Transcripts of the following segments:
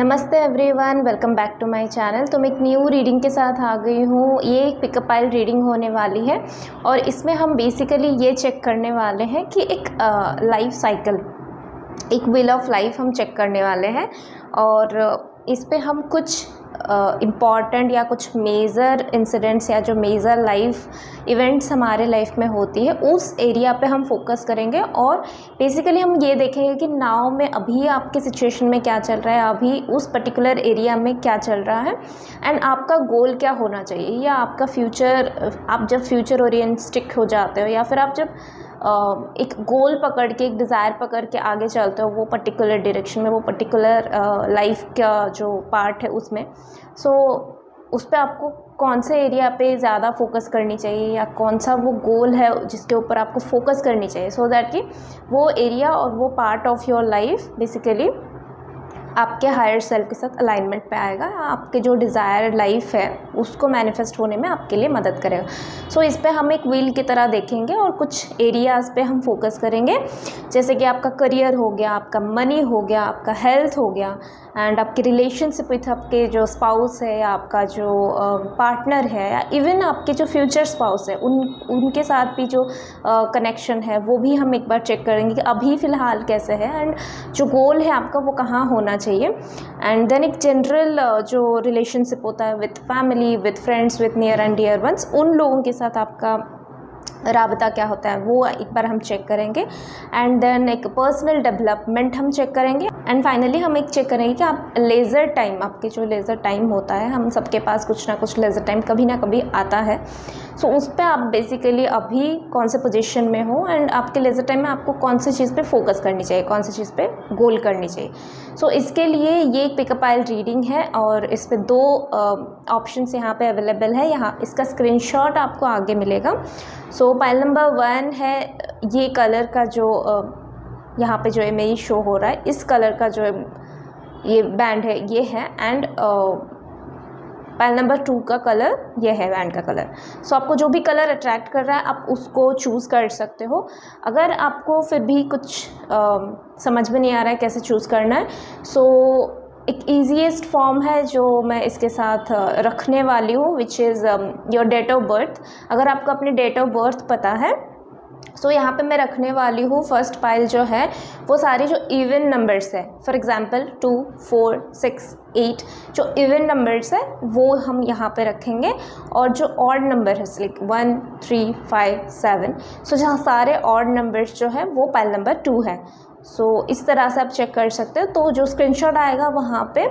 नमस्ते everyone, welcome back to my channel. तो मैं एक न्यू रीडिंग के साथ आ गई हूँ। ये एक पिकअप पाइल रीडिंग होने वाली है और इसमें हम बेसिकली ये चेक करने वाले हैं कि एक लाइफ साइकिल, एक व्हील ऑफ लाइफ हम चेक करने वाले हैं और इस पे हम कुछ इम्पॉर्टेंट या कुछ मेजर इंसिडेंट्स या जो मेजर लाइफ इवेंट्स हमारे लाइफ में होती है उस एरिया पे हम फोकस करेंगे और बेसिकली हम ये देखेंगे कि नाउ में अभी आपके सिचुएशन में क्या चल रहा है, अभी उस पर्टिकुलर एरिया में क्या चल रहा है एंड आपका गोल क्या होना चाहिए, या आपका फ्यूचर, आप जब फ्यूचर ओरिएंटेड हो जाते हो या फिर आप जब एक गोल पकड़ के, एक डिज़ायर पकड़ के आगे चलते हो वो पर्टिकुलर डायरेक्शन में, वो पर्टिकुलर लाइफ का जो पार्ट है उसमें, सो उस पर आपको कौन से एरिया पे ज़्यादा फोकस करनी चाहिए या कौन सा वो गोल है जिसके ऊपर आपको फोकस करनी चाहिए, सो दैट कि वो एरिया और वो part of your life basically आपके हायर सेल्फ के साथ अलाइनमेंट पे आएगा, आपके जो डिज़ायर लाइफ है उसको मैनिफेस्ट होने में आपके लिए मदद करेगा। सो इस पे हम एक व्हील की तरह देखेंगे और कुछ एरियाज़ पे हम फोकस करेंगे, जैसे कि आपका करियर हो गया, आपका मनी हो गया, आपका हेल्थ हो गया एंड आपकी रिलेशनशिप विथ आपके जो स्पाउस है या आपका जो पार्टनर है या इवन आपके जो फ्यूचर स्पाउस है उनके साथ भी जो कनेक्शन है वो भी हम एक बार चेक करेंगे कि अभी फ़िलहाल कैसे है एंड जो गोल है आपका वो कहाँ होना चाहिए। एंड देन एक जनरल जो रिलेशनशिप होता है with family, with friends, with near and dear ones, उन लोगों के साथ आपका राबता क्या होता है वो एक बार हम चेक करेंगे। एंड देन एक पर्सनल डेवलपमेंट हम चेक करेंगे एंड फाइनली हम एक चेक करेंगे कि आप लेज़र टाइम, आपके जो लेज़र टाइम होता है, हम सबके पास कुछ ना कुछ लेज़र टाइम कभी ना कभी आता है, सो उस पर आप बेसिकली अभी कौन से पोजीशन में हो एंड आपके लेज़र टाइम में आपको कौन सी चीज़ पे फोकस करनी चाहिए, कौन सी चीज़ पे गोल करनी चाहिए। सो इसके लिए ये एक पिकअप पाइल रीडिंग है और इस पर दो ऑप्शंस यहाँ पे अवेलेबल है, यहाँ इसका स्क्रीनशॉट आपको आगे मिलेगा। सो पाइल नंबर 1 है ये कलर का जो यहाँ पे जो इमेज शो हो रहा है, इस कलर का जो ये बैंड है ये है एंड पाइल नंबर 2 का कलर ये है, बैंड का कलर। सो आपको जो भी कलर अट्रैक्ट कर रहा है आप उसको चूज़ कर सकते हो। अगर आपको फिर भी कुछ समझ में नहीं आ रहा है कैसे चूज़ करना है, सो एक ईजीएस्ट फॉर्म है जो मैं इसके साथ रखने वाली हूँ, which is your date of birth. अगर आपको अपनी डेट ऑफ बर्थ पता है सो यहाँ पे मैं रखने वाली हूँ फर्स्ट पाइल जो है वो सारी जो इवन नंबर्स है, फॉर एग्जांपल 2, 4, 6, 8 जो इवन नंबर्स है वो हम यहाँ पे रखेंगे और जो ऑड नंबर है लाइक 1, 3, 5, 7, सो जहाँ सारे ऑड नंबर्स जो है वो पाइल नंबर 2 है। सो इस तरह से आप चेक कर सकते हो। तो जो स्क्रीनशॉट आएगा वहाँ पे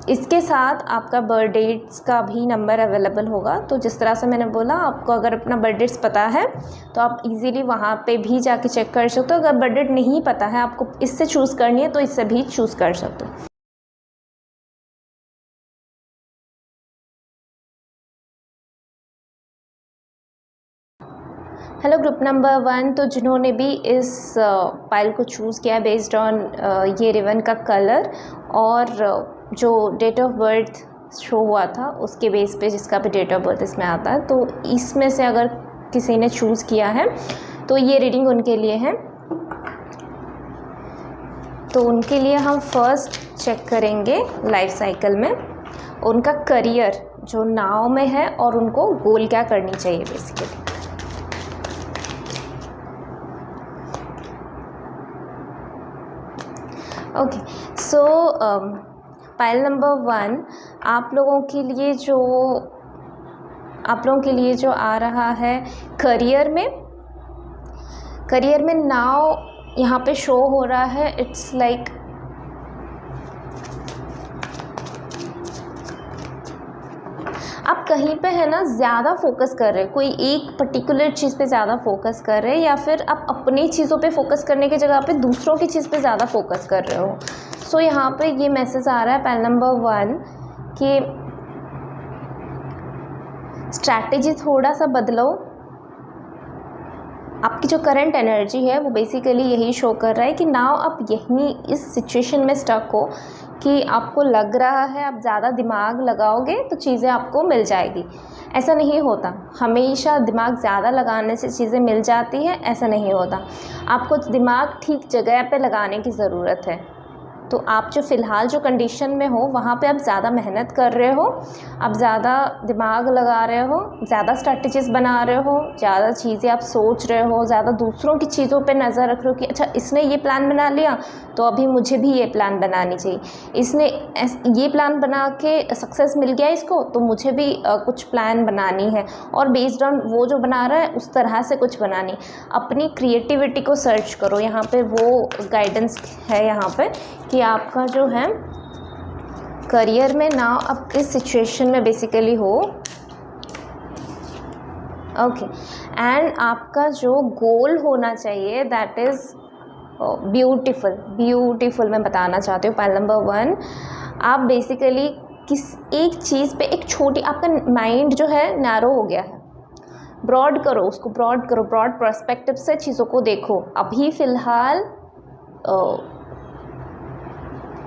इसके साथ आपका बर्थ डेट्स का भी नंबर अवेलेबल होगा। तो जिस तरह से मैंने बोला, आपको अगर अपना बर्थ डेट्स पता है तो आप इजीली वहाँ पे भी जाके चेक कर सकते हो। अगर बर्थ डेट नहीं पता है, आपको इससे चूज़ करनी है तो इससे भी चूज़ कर सकते हो। हेलो ग्रुप नंबर 1, तो जिन्होंने भी इस पाइल को चूज़ किया बेस्ड ऑन ये रिबन का कलर और जो डेट ऑफ बर्थ शो हुआ था उसके बेस पे जिसका भी डेट ऑफ बर्थ इसमें आता है, तो इसमें से अगर किसी ने चूज़ किया है तो ये रीडिंग उनके लिए है। तो उनके लिए हम फर्स्ट चेक करेंगे लाइफ साइकिल में उनका करियर जो नाव में है और उनको गोल क्या करनी चाहिए बेसिकली। ओके, सो पाइल नंबर 1 आप लोगों के लिए जो आ रहा है करियर में नाउ यहाँ पे शो हो रहा है। इट्स लाइक आप कहीं पे है ना ज़्यादा फोकस कर रहे हैं, कोई एक पर्टिकुलर चीज़ पे ज़्यादा फोकस कर रहे हैं या फिर आप अपनी चीज़ों पे फोकस करने की जगह पे दूसरों की चीज़ पे ज़्यादा फोकस कर रहे हो। सो यहाँ पे ये मैसेज आ रहा है पाइल नंबर 1 कि स्ट्रैटेजी थोड़ा सा बदलो। आपकी जो करंट एनर्जी है वो बेसिकली यही शो कर रहा है कि नाउ आप यहीं इस सिचुएशन में स्टक हो कि आपको लग रहा है आप ज़्यादा दिमाग लगाओगे तो चीज़ें आपको मिल जाएगी। ऐसा नहीं होता, हमेशा दिमाग ज़्यादा लगाने से चीज़ें मिल जाती हैं, ऐसा नहीं होता। आपको दिमाग ठीक जगह पे लगाने की ज़रूरत है। तो आप जो फ़िलहाल जो कंडीशन में हो वहाँ पे आप ज़्यादा मेहनत कर रहे हो, आप ज़्यादा दिमाग लगा रहे हो, ज़्यादा स्ट्रैटेजीज़ बना रहे हो, ज़्यादा चीज़ें आप सोच रहे हो, ज़्यादा दूसरों की चीज़ों पे नज़र रख रहे हो कि अच्छा इसने ये प्लान बना लिया तो अभी मुझे भी ये प्लान बनानी चाहिए, इसने ये प्लान बना के सक्सेस मिल गया इसको तो मुझे भी कुछ प्लान बनानी है, और बेस्ड ऑन वो जो बना रहा है उस तरह से कुछ बनानी। अपनी क्रिएटिविटी को सर्च करो, यहाँ पे वो गाइडेंस है यहाँ पे कि आपका जो है करियर में ना आप इस सिचुएशन में बेसिकली हो, ओके, एंड आपका जो गोल होना चाहिए दैट इज़ ब्यूटीफुल मैं बताना चाहती हूँ। पॉइंट नंबर 1, आप बेसिकली किस एक चीज़ पे एक छोटी, आपका माइंड जो है नैरो हो गया है, ब्रॉड करो उसको, ब्रॉड करो, ब्रॉड पर्सपेक्टिव से चीज़ों को देखो। अभी फ़िलहाल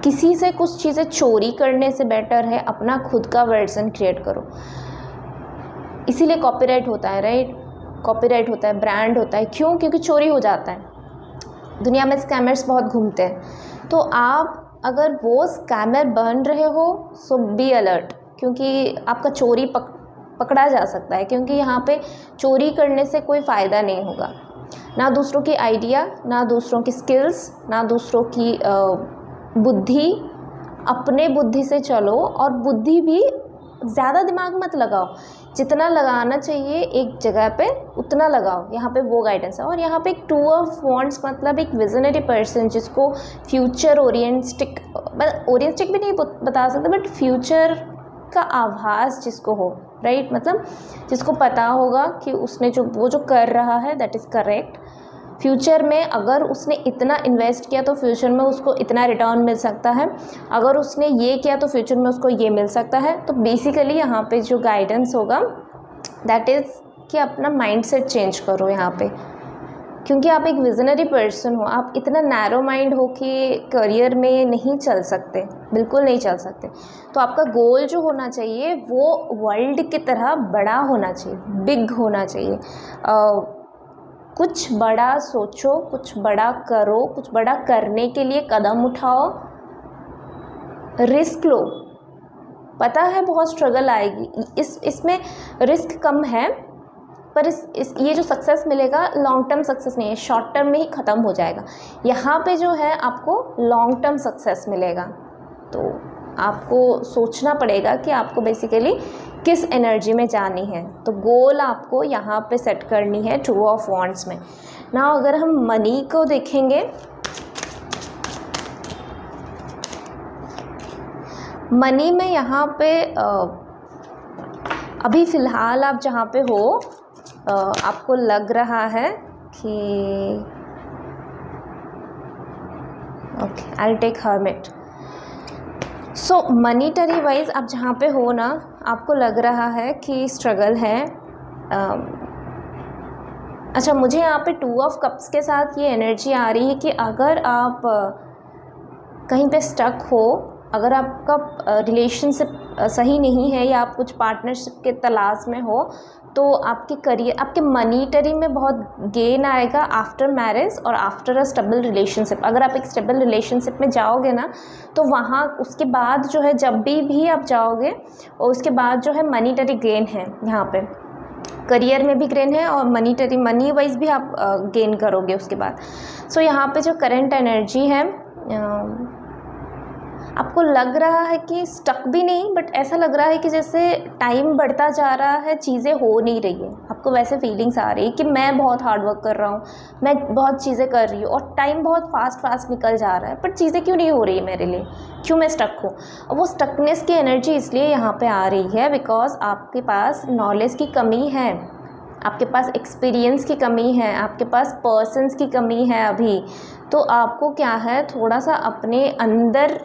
किसी से कुछ चीज़ें चोरी करने से बेटर है अपना खुद का वर्जन क्रिएट करो। इसीलिए कॉपीराइट होता है, राइट, कॉपीराइट होता है, ब्रांड होता है, क्यों? क्योंकि चोरी हो जाता है। दुनिया में स्कैमर्स बहुत घूमते हैं, तो आप अगर वो स्कैमर बन रहे हो सो बी अलर्ट, क्योंकि आपका चोरी पकड़ा जा सकता है, क्योंकि यहाँ पे चोरी करने से कोई फ़ायदा नहीं होगा, ना दूसरों की आइडिया, ना दूसरों की स्किल्स, ना दूसरों की बुद्धि। अपने बुद्धि से चलो, और बुद्धि भी ज़्यादा दिमाग मत लगाओ, जितना लगाना चाहिए एक जगह पे उतना लगाओ। यहाँ पे वो गाइडेंस है। और यहाँ पे एक 2 ऑफ वॉन्ड्स मतलब एक विजनरी पर्सन जिसको फ्यूचर ओरिएंटिस्टिक भी नहीं बता सकते, बट फ्यूचर का आभास जिसको हो, राइट, मतलब जिसको पता होगा कि उसने वो जो कर रहा है दैट इज़ करेक्ट। फ्यूचर में अगर उसने इतना इन्वेस्ट किया तो फ्यूचर में उसको इतना रिटर्न मिल सकता है, अगर उसने ये किया तो फ्यूचर में उसको ये मिल सकता है। तो बेसिकली यहाँ पे जो गाइडेंस होगा दैट इज़ कि अपना माइंडसेट चेंज करो यहाँ पे, क्योंकि आप एक विजनरी पर्सन हो, आप इतना नैरो माइंड हो कि करियर में नहीं चल सकते, बिल्कुल नहीं चल सकते। तो आपका गोल जो होना चाहिए वो वर्ल्ड की तरह बड़ा होना चाहिए, बिग होना चाहिए। कुछ बड़ा सोचो, कुछ बड़ा करो, कुछ बड़ा करने के लिए कदम उठाओ, रिस्क लो। पता है बहुत स्ट्रगल आएगी, इसमें रिस्क कम है, पर ये जो सक्सेस मिलेगा लॉन्ग टर्म सक्सेस नहीं है, शॉर्ट टर्म में ही ख़त्म हो जाएगा। यहाँ पे जो है आपको लॉन्ग टर्म सक्सेस मिलेगा। तो आपको सोचना पड़ेगा कि आपको बेसिकली किस एनर्जी में जानी है। तो गोल आपको यहाँ पे सेट करनी है 2 ऑफ वॉन्ड्स में ना। अगर हम मनी को देखेंगे, मनी में यहाँ पे अभी फ़िलहाल आप जहाँ पे हो आपको लग रहा है कि okay, I will take hermit. So monetary wise आप जहाँ पे हो ना, आपको लग रहा है कि स्ट्रगल है। अच्छा, मुझे यहाँ पे 2 ऑफ कप्स के साथ ये एनर्जी आ रही है कि अगर आप कहीं पे स्टक हो, अगर आपका रिलेशनशिप सही नहीं है या आप कुछ पार्टनरशिप के तलाश में हो, तो आपके करियर, आपके मनीटरी में बहुत गेन आएगा आफ्टर मैरिज और आफ्टर अ स्टेबल रिलेशनशिप। अगर आप एक स्टेबल रिलेशनशिप में जाओगे ना, तो वहाँ उसके बाद जो है, जब भी आप जाओगे और उसके बाद जो है मनीटरी गेन है, यहाँ पे करियर में भी गेन है और मनी वाइज भी आप गेन करोगे उसके बाद। सो यहाँ पे जो करंट एनर्जी है, आपको लग रहा है कि स्टक भी नहीं, बट ऐसा लग रहा है कि जैसे टाइम बढ़ता जा रहा है, चीज़ें हो नहीं रही है। आपको वैसे फीलिंग्स आ रही है कि मैं बहुत हार्ड वर्क कर रहा हूँ, मैं बहुत चीज़ें कर रही हूँ और टाइम बहुत फास्ट निकल जा रहा है, बट चीज़ें क्यों नहीं हो रही है मेरे लिए, क्यों मैं स्टक हूँ। और वो स्टकनेस की एनर्जी इसलिए यहाँ पर आ रही है बिकॉज आपके पास नॉलेज की कमी है, आपके पास एक्सपीरियंस की कमी है, आपके पास पर्सन्स की कमी है अभी। तो आपको क्या है, थोड़ा सा अपने अंदर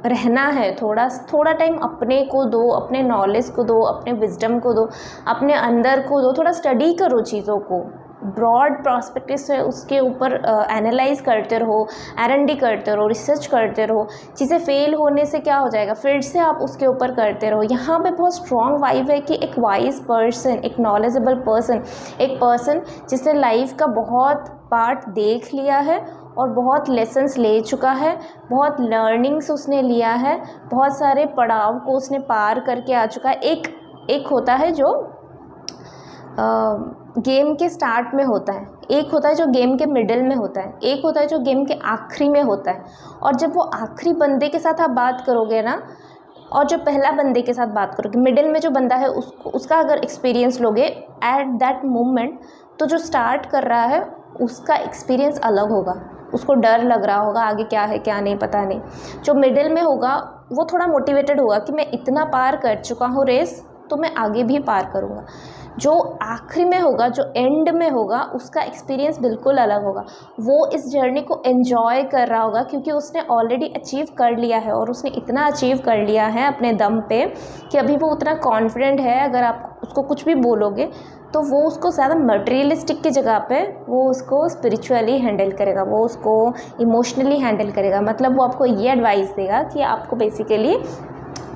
रहना है, थोड़ा टाइम अपने को दो, अपने नॉलेज को दो, अपने विजडम को दो, अपने अंदर को दो, थोड़ा स्टडी करो चीज़ों को, ब्रॉड प्रॉस्पेक्टिव से उसके ऊपर एनालाइज करते रहो, R&D करते रहो, रिसर्च करते रहो। चीज़ें फेल होने से क्या हो जाएगा, फिर से आप उसके ऊपर करते रहो। यहाँ पे बहुत स्ट्रॉन्ग वाइब है कि एक वाइज पर्सन, एक नॉलेजेबल पर्सन, एक पर्सन जिसने लाइफ का बहुत पार्ट देख लिया है और बहुत लेसन्स ले चुका है, बहुत लर्निंग्स उसने लिया है, बहुत सारे पड़ाव को उसने पार करके आ चुका है। एक होता है जो गेम के स्टार्ट में होता है, एक होता है जो गेम के मिडिल में होता है, एक होता है जो गेम के आखिरी में होता है। और जब वो आखिरी बंदे के साथ आप बात करोगे ना, और जो पहला बंदे के साथ बात करोगे, मिडिल में जो बंदा है उसका अगर एक्सपीरियंस लोगे एट दैट मोमेंट, तो जो स्टार्ट कर रहा है उसका एक्सपीरियंस अलग होगा। उसको डर लग रहा होगा, आगे क्या है क्या नहीं पता नहीं। जो मिडिल में होगा वो थोड़ा मोटिवेटेड होगा कि मैं इतना पार कर चुका हूँ रेस, तो मैं आगे भी पार करूँगा। जो आखिरी में होगा, जो एंड में होगा, उसका एक्सपीरियंस बिल्कुल अलग होगा। वो इस जर्नी को एन्जॉय कर रहा होगा क्योंकि उसने ऑलरेडी अचीव कर लिया है, और उसने इतना अचीव कर लिया है अपने दम पे कि अभी वो उतना कॉन्फिडेंट है। अगर आप उसको कुछ भी बोलोगे तो वो उसको ज़्यादा मटेरियलिस्टिक की जगह पे वो उसको स्पिरिचुअली हैंडल करेगा, वो उसको इमोशनली हैंडल करेगा। मतलब वो आपको ये एडवाइस देगा कि आपको बेसिकली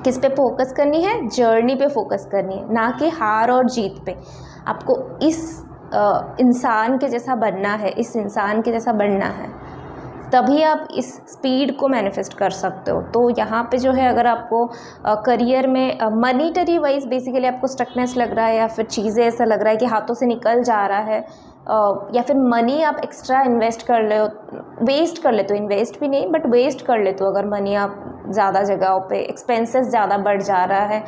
किस पे फोकस करनी है, जर्नी पे फोकस करनी है, ना कि हार और जीत पे। आपको इस इंसान के जैसा बनना है, इस इंसान के जैसा बनना है, तभी आप इस स्पीड को मैनिफेस्ट कर सकते हो। तो यहाँ पे जो है, अगर आपको करियर में मनीटरी वाइज बेसिकली आपको स्टकनेस लग रहा है, या फिर चीज़ें ऐसा लग रहा है कि हाथों से निकल जा रहा है, या फिर मनी आप एक्स्ट्रा इन्वेस्ट कर ले, वेस्ट कर लेते हो, इन्वेस्ट भी नहीं बट वेस्ट कर लेते हो। अगर मनी आप ज़्यादा जगहों पे, एक्सपेंसेस ज़्यादा बढ़ जा रहा है,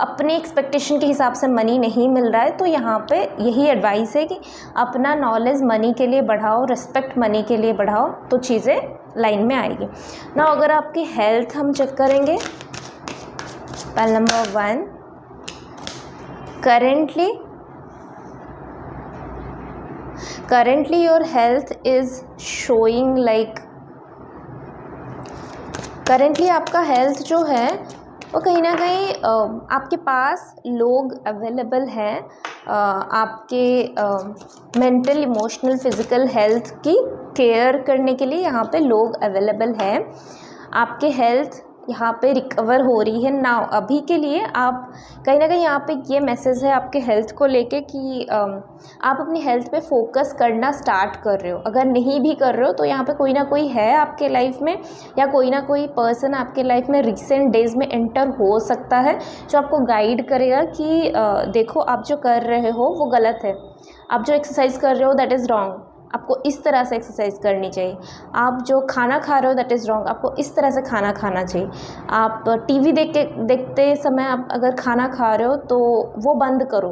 अपने एक्सपेक्टेशन के हिसाब से मनी नहीं मिल रहा है, तो यहाँ पे यही एडवाइस है कि अपना नॉलेज मनी के लिए बढ़ाओ, रिस्पेक्ट मनी के लिए बढ़ाओ, तो चीज़ें लाइन में आएगी ना। अगर आपकी हेल्थ हम चेक करेंगे, पहल number 1, currently your health is showing like, currently आपका हेल्थ जो है वो कहीं ना कहीं आपके पास लोग अवेलेबल हैं, आपके मेंटल, इमोशनल, फिज़िकल हेल्थ की केयर करने के लिए यहाँ पे लोग अवेलेबल हैं। आपके हेल्थ यहाँ पे रिकवर हो रही है ना अभी के लिए। आप कहीं ना कहीं यहाँ पे ये मैसेज है आपके हेल्थ को लेके कि आप अपनी हेल्थ पे फोकस करना स्टार्ट कर रहे हो। अगर नहीं भी कर रहे हो तो यहाँ पे कोई ना कोई है आपके लाइफ में, या कोई ना कोई पर्सन आपके लाइफ में रिसेंट डेज़ में एंटर हो सकता है, जो आपको गाइड करेगा कि देखो आप जो कर रहे हो वो गलत है, आप जो एक्सरसाइज कर रहे हो दैट इज़ रॉन्ग, आपको इस तरह से एक्सरसाइज करनी चाहिए, आप जो खाना खा रहे हो दैट इज़ रॉन्ग, आपको इस तरह से खाना खाना चाहिए, आप टीवी देखते समय आप अगर खाना खा रहे हो तो वो बंद करो,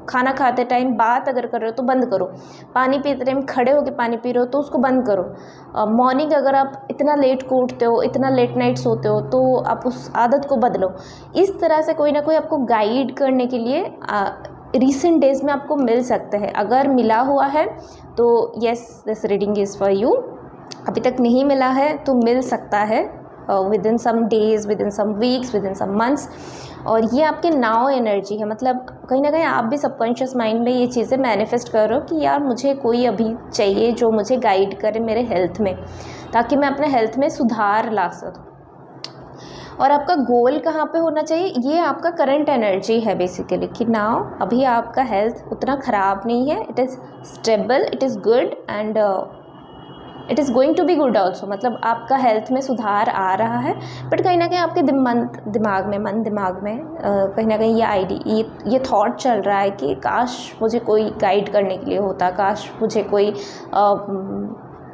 खाना खाते टाइम बात अगर कर रहे हो तो बंद करो, पानी पीते टाइम खड़े होकर पानी पी रहे हो तो उसको बंद करो, मॉर्निंग अगर आप इतना लेट को उठते हो, इतना लेट नाइट सोते हो, तो आप उस आदत को बदलो। इस तरह से कोई ना कोई आपको गाइड करने के लिए रिसेंट डेज़ में आपको मिल सकता है। अगर मिला हुआ है तो yes, this reading is for you. अभी तक नहीं मिला है तो मिल सकता है within some days, within some weeks, within some months. और ये आपके नाउ एनर्जी है, मतलब कहीं ना कहीं आप भी सबकॉन्शियस माइंड में ये चीज़ें मैनिफेस्ट कर रहे हो कि यार मुझे कोई अभी चाहिए जो मुझे गाइड करे मेरे हेल्थ में, ताकि मैं अपने हेल्थ में सुधार ला सकूँ। और आपका गोल कहाँ पे होना चाहिए, ये आपका करंट एनर्जी है बेसिकली, कि नाउ अभी आपका हेल्थ उतना ख़राब नहीं है, it is stable, it is good and it is going to be good also. मतलब आपका हेल्थ में सुधार आ रहा है, बट कहीं ना कहीं आपके दिमाग में कहीं ना कहीं ये थॉट चल रहा है कि काश मुझे कोई गाइड करने के लिए होता, काश मुझे कोई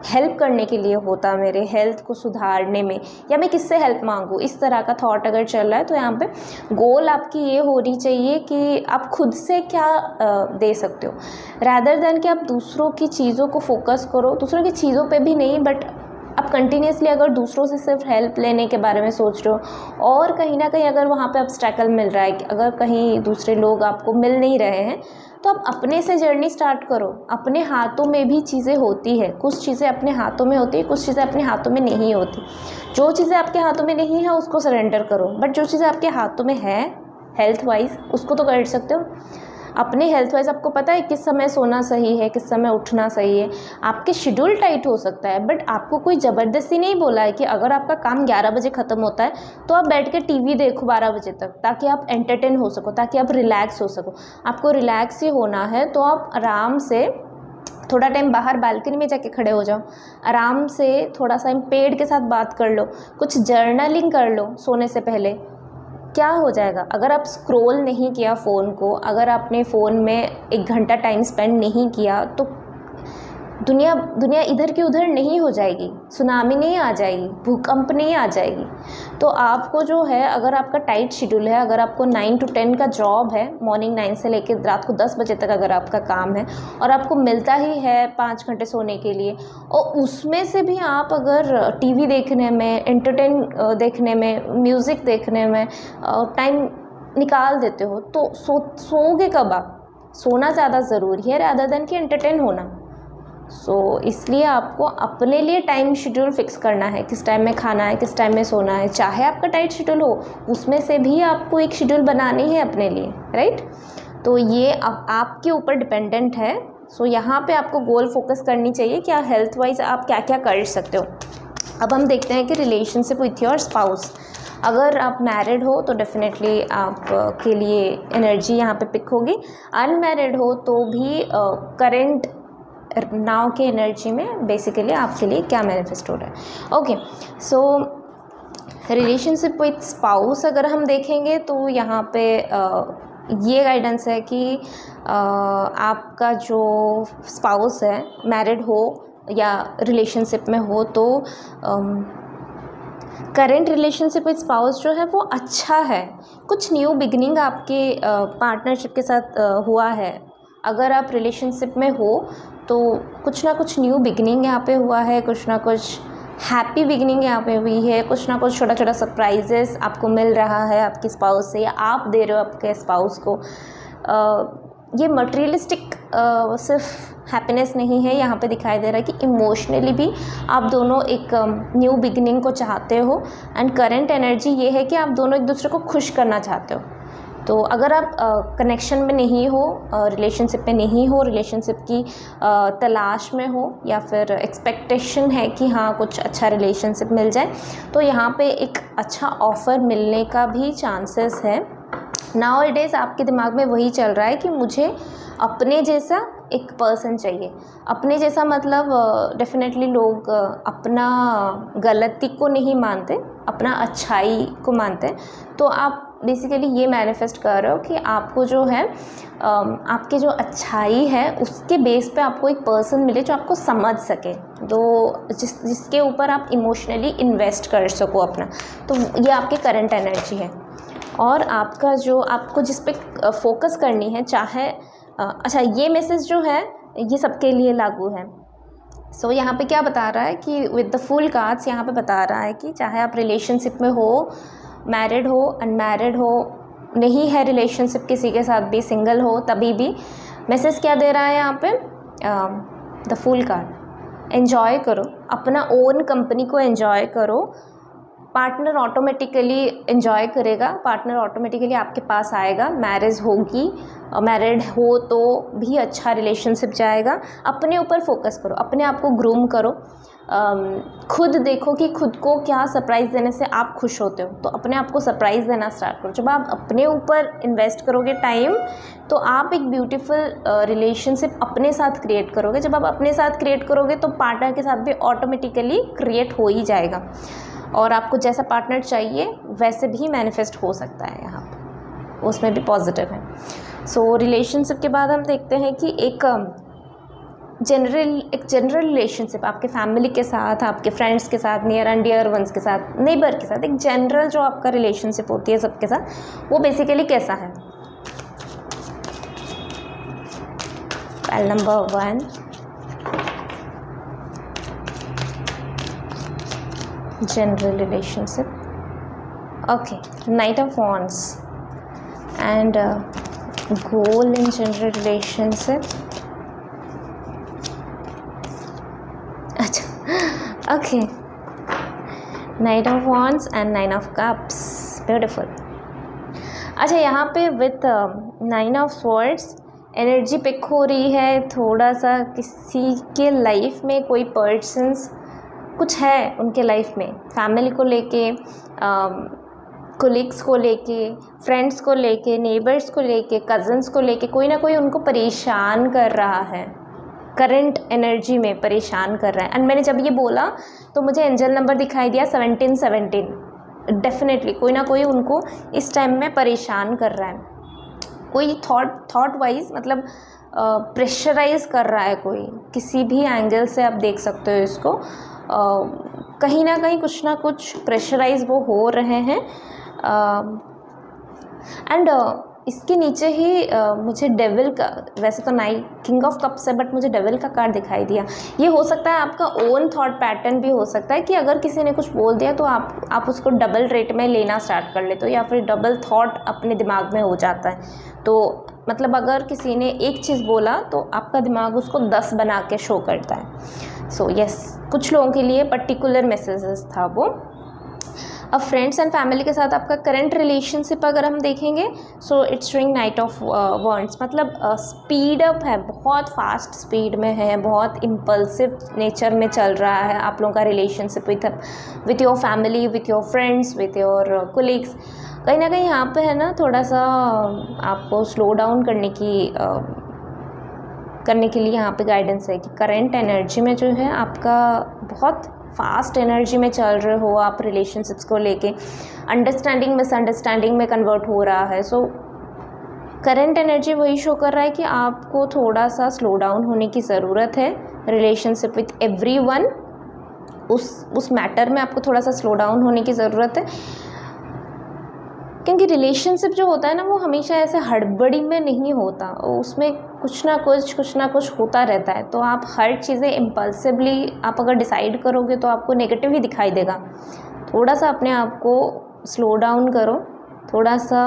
हेल्प करने के लिए होता मेरे हेल्थ को सुधारने में, या मैं किससे हेल्प मांगूँ, इस तरह का थॉट अगर चल रहा है तो यहाँ पे गोल आपकी ये होनी चाहिए कि आप खुद से क्या दे सकते हो, रैदर देन कि आप दूसरों की चीज़ों को फोकस करो। दूसरों की चीज़ों पे भी नहीं, बट आप कंटिन्यूसली अगर दूसरों से सिर्फ हेल्प लेने के बारे में सोच रहे हो, और कहीं ना कहीं अगर वहाँ पे ऑब्स्टैकल मिल रहा है, कि अगर कहीं दूसरे लोग आपको मिल नहीं रहे हैं, तो आप अपने से जर्नी स्टार्ट करो। अपने हाथों में भी चीज़ें होती है, कुछ चीज़ें अपने हाथों में होती है, कुछ चीज़ें अपने हाथों में नहीं होती। जो चीज़ें आपके हाथों में नहीं है उसको सरेंडर करो, बट जो चीज़ें आपके हाथों में है हेल्थ वाइज उसको तो कर सकते हो। अपने हेल्थ वाइज आपको पता है किस समय सोना सही है, किस समय उठना सही है। आपके शेड्यूल टाइट हो सकता है, बट आपको कोई ज़बरदस्ती नहीं बोला है कि अगर आपका काम 11 बजे ख़त्म होता है तो आप बैठ के टीवी देखो 12 बजे तक, ताकि आप एंटरटेन हो सको, ताकि आप रिलैक्स हो सको। आपको रिलैक्स ही होना है तो आप आराम से थोड़ा टाइम बाहर बालकनी में जाके खड़े हो जाओ, आराम से थोड़ा सा पेड़ के साथ बात कर लो, कुछ जर्नलिंग कर लो सोने से पहले। क्या हो जाएगा, अगर आप स्क्रॉल नहीं किया फ़ोन को, अगर आपने फ़ोन में 1 घंटा टाइम स्पेंड नहीं किया, तो दुनिया इधर की उधर नहीं हो जाएगी, सुनामी नहीं आ जाएगी, भूकंप नहीं आ जाएगी। तो आपको जो है, अगर आपका टाइट शेड्यूल है, अगर आपको 9 to 10 का जॉब है, मॉर्निंग 9 से लेकर रात को 10 बजे तक अगर आपका काम है, और आपको मिलता ही है 5 घंटे सोने के लिए, और उसमें से भी आप अगर टीवी देखने में, एंटरटेन देखने में, म्यूज़िक देखने में टाइम निकाल देते हो, तो सोओगे कब आप? सोना ज़्यादा ज़रूरी है रादर देन कि एंटरटेन होना। इसलिए आपको अपने लिए टाइम शेड्यूल फिक्स करना है, किस टाइम में खाना है, किस टाइम में सोना है। चाहे आपका टाइट शेड्यूल हो, उसमें से भी आपको एक शेड्यूल बनानी है अपने लिए, राइट। तो ये आपके ऊपर डिपेंडेंट है। यहाँ पे आपको गोल फोकस करनी चाहिए, क्या हेल्थ वाइज आप क्या क्या कर सकते हो। अब हम देखते हैं कि रिलेशनशिप विथ योर स्पाउस। अगर आप मैरिड हो तो डेफिनेटली आप के लिए एनर्जी यहाँ पे पिक होगी। अनमैरिड हो तो भी करेंट नाव के एनर्जी में बेसिकली आपके लिए क्या मैनिफेस्ट हो रहा है। ओके, रिलेशनशिप विथ स्पाउस अगर हम देखेंगे तो यहाँ पे ये गाइडेंस है कि आपका जो स्पाउस है, मैरिड हो या रिलेशनशिप में हो, तो करेंट रिलेशनशिप विथ स्पाउस जो है वो अच्छा है। कुछ न्यू बिगनिंग आपके पार्टनरशिप के साथ हुआ है। अगर आप रिलेशनशिप में हो तो कुछ ना कुछ न्यू बिगनिंग यहाँ पे हुआ है, कुछ ना कुछ हैप्पी बिगनिंग यहाँ पे हुई है, कुछ ना कुछ छोटा छोटा सरप्राइजेस आपको मिल रहा है आपके स्पाउस से, या आप दे रहे हो आपके स्पाउस को। ये मटेरियलिस्टिक सिर्फ हैप्पीनेस नहीं है, यहाँ पे दिखाई दे रहा है कि इमोशनली भी आप दोनों एक न्यू बिगनिंग को चाहते हो। एंड करेंट एनर्जी ये है कि आप दोनों एक दूसरे को खुश करना चाहते हो। तो अगर आप कनेक्शन में नहीं हो, रिलेशनशिप में नहीं हो, रिलेशनशिप की तलाश में हो, या फिर एक्सपेक्टेशन है कि हाँ कुछ अच्छा रिलेशनशिप मिल जाए, तो यहाँ पे एक अच्छा ऑफ़र मिलने का भी चांसेस है। नाउ डेज़ आपके दिमाग में वही चल रहा है कि मुझे अपने जैसा एक पर्सन चाहिए। अपने जैसा मतलब डेफिनेटली लोग अपना गलती को नहीं मानते, अपना अच्छाई को मानते हैं। तो आप बेसिकली ये मैनिफेस्ट कर रहे हो कि आपको जो है आपके जो अच्छाई है उसके बेस पे आपको एक पर्सन मिले जो आपको समझ सके, तो जिसके ऊपर आप इमोशनली इन्वेस्ट कर सको अपना। तो ये आपके करंट एनर्जी है। और आपका जो आपको जिस पे फोकस करनी है, चाहे अच्छा ये मैसेज जो है ये सबके लिए लागू है। यहाँ पे क्या बता रहा है कि विद द फुल कार्ड्स यहाँ पे बता रहा है कि चाहे आप रिलेशनशिप में हो, मैरिड हो, अनमैरिड हो, नहीं है रिलेशनशिप किसी के साथ भी, सिंगल हो, तभी भी मैसेज क्या दे रहा है यहाँ पे, द फुल कार्ड। एंजॉय करो, अपना ओन कंपनी को एंजॉय करो। पार्टनर ऑटोमेटिकली एंजॉय करेगा, पार्टनर ऑटोमेटिकली आपके पास आएगा। मैरिज होगी, मैरिड हो तो भी अच्छा रिलेशनशिप जाएगा। अपने ऊपर फोकस करो, अपने आप को ग्रूम करो, खुद देखो कि खुद को क्या सरप्राइज़ देने से आप खुश होते हो, तो अपने आप को सरप्राइज़ देना स्टार्ट करो। जब आप अपने ऊपर इन्वेस्ट करोगे टाइम, तो आप एक ब्यूटीफुल रिलेशनशिप अपने साथ क्रिएट करोगे। जब आप अपने साथ क्रिएट करोगे तो पार्टनर के साथ भी ऑटोमेटिकली क्रिएट हो ही जाएगा, और आपको जैसा पार्टनर चाहिए वैसे भी मैनिफेस्ट हो सकता है यहाँ पर, उसमें भी पॉजिटिव है। रिलेशनशिप के बाद हम देखते हैं कि एक जनरल रिलेशनशिप आपके फैमिली के साथ, आपके फ्रेंड्स के साथ, नियर एंड डियर वंस के साथ, नेबर के साथ, एक जनरल जो आपका रिलेशनशिप होती है सबके साथ, वो बेसिकली कैसा है। File number 1, general relationship. Okay, Knight of Wands and goal in general relationship. Okay, Knight of Wands and Nine of Cups. Beautiful. अच्छा, यहाँ पे with Nine of Swords energy pick हो रही है थोड़ा सा किसी के लाइफ में, कोई पर्सन्स कुछ है उनके लाइफ में, फैमिली को लेके, कोलिग्स को लेके, फ्रेंड्स को लेके, नेबर्स को लेके, कज़न्स को लेके, कोई ना कोई उनको परेशान कर रहा है। करंट एनर्जी में परेशान कर रहा है। एंड मैंने जब ये बोला तो मुझे एंजल नंबर दिखाई दिया 1717। डेफिनेटली कोई ना कोई उनको इस टाइम में परेशान कर रहा है, कोई थॉट वाइज मतलब प्रेशराइज कर रहा है, कोई किसी भी एंगल से आप देख सकते हो इसको। कहीं ना कहीं कुछ ना कुछ प्रेशराइज वो हो रहे हैं। एंड इसके नीचे ही मुझे डेविल का, वैसे तो नाइट किंग ऑफ कप्स है बट मुझे डेविल का कार्ड दिखाई दिया। ये हो सकता है आपका ओन थॉट पैटर्न भी हो सकता है कि अगर किसी ने कुछ बोल दिया तो आप उसको डबल रेट में लेना स्टार्ट कर लेते हो, या फिर डबल थॉट अपने दिमाग में हो जाता है। तो मतलब अगर किसी ने एक चीज़ बोला तो आपका दिमाग उसको 10 बना के शो करता है। सो यस, कुछ लोगों के लिए पर्टिकुलर मैसेजेस था वो। अब फ्रेंड्स एंड फैमिली के साथ आपका करंट रिलेशनशिप अगर हम देखेंगे, so it's showing night of wands, मतलब स्पीड अप है, बहुत फास्ट स्पीड में है, बहुत इम्पल्सिव नेचर में चल रहा है आप लोगों का relationship with your family, with your friends, with your colleagues. कहीं ना कहीं यहाँ पे है ना थोड़ा सा आपको स्लो डाउन करने के लिए यहाँ पे गाइडेंस है कि करंट एनर्जी में जो है आपका बहुत फास्ट एनर्जी में चल रहे हो आप रिलेशनशिप्स को लेके, अंडरस्टैंडिंग मिसअंडरस्टैंडिंग में कन्वर्ट हो रहा है। सो करंट एनर्जी वही शो कर रहा है कि आपको थोड़ा सा स्लो डाउन होने की ज़रूरत है रिलेशनशिप विथ एवरीवन। उस मैटर में आपको थोड़ा सा स्लो डाउन होने की ज़रूरत है, क्योंकि रिलेशनशिप जो होता है ना वो हमेशा ऐसे हड़बड़ी में नहीं होता, उसमें कुछ ना कुछ होता रहता है। तो आप हर चीज़ें इम्पल्सिवली आप अगर डिसाइड करोगे तो आपको नेगेटिव ही दिखाई देगा। थोड़ा सा अपने आप को स्लो डाउन करो, थोड़ा सा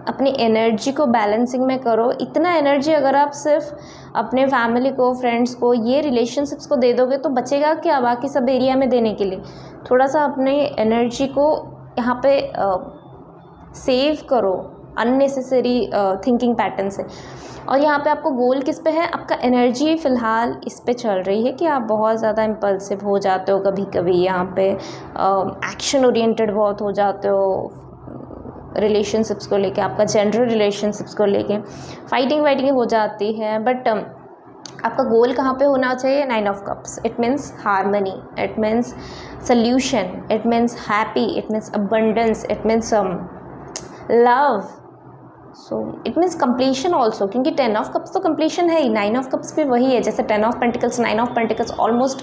अपनी एनर्जी को बैलेंसिंग में करो। इतना एनर्जी अगर आप सिर्फ अपने फैमिली को, फ्रेंड्स को, ये रिलेशनशिप्स को दे दोगे तो बचेगा क्या बाकी सब एरिया में देने के लिए। थोड़ा सा अपने एनर्जी को यहाँ पे सेव करो अननेसेसरी थिंकिंग पैटर्न से। और यहाँ पे आपको गोल किस पे है, आपका एनर्जी फ़िलहाल इस पे चल रही है कि आप बहुत ज़्यादा इम्पल्सिव हो जाते हो कभी कभी, यहाँ पे एक्शन ओरिएंटेड बहुत हो जाते हो रिलेशनशिप्स को लेके, आपका जनरल रिलेशनशिप्स को लेके फाइटिंग हो जाती है। बट आपका गोल कहाँ पे होना चाहिए, 9 of cups. It means harmony, it means solution, it means happy, it means abundance, it means love. So it means completion also, क्योंकि 10 ऑफ कप्स तो कंप्लीशन है ही, 9 ऑफ कप्स भी वही है। जैसे 10 of pentacles, 9 of pentacles almost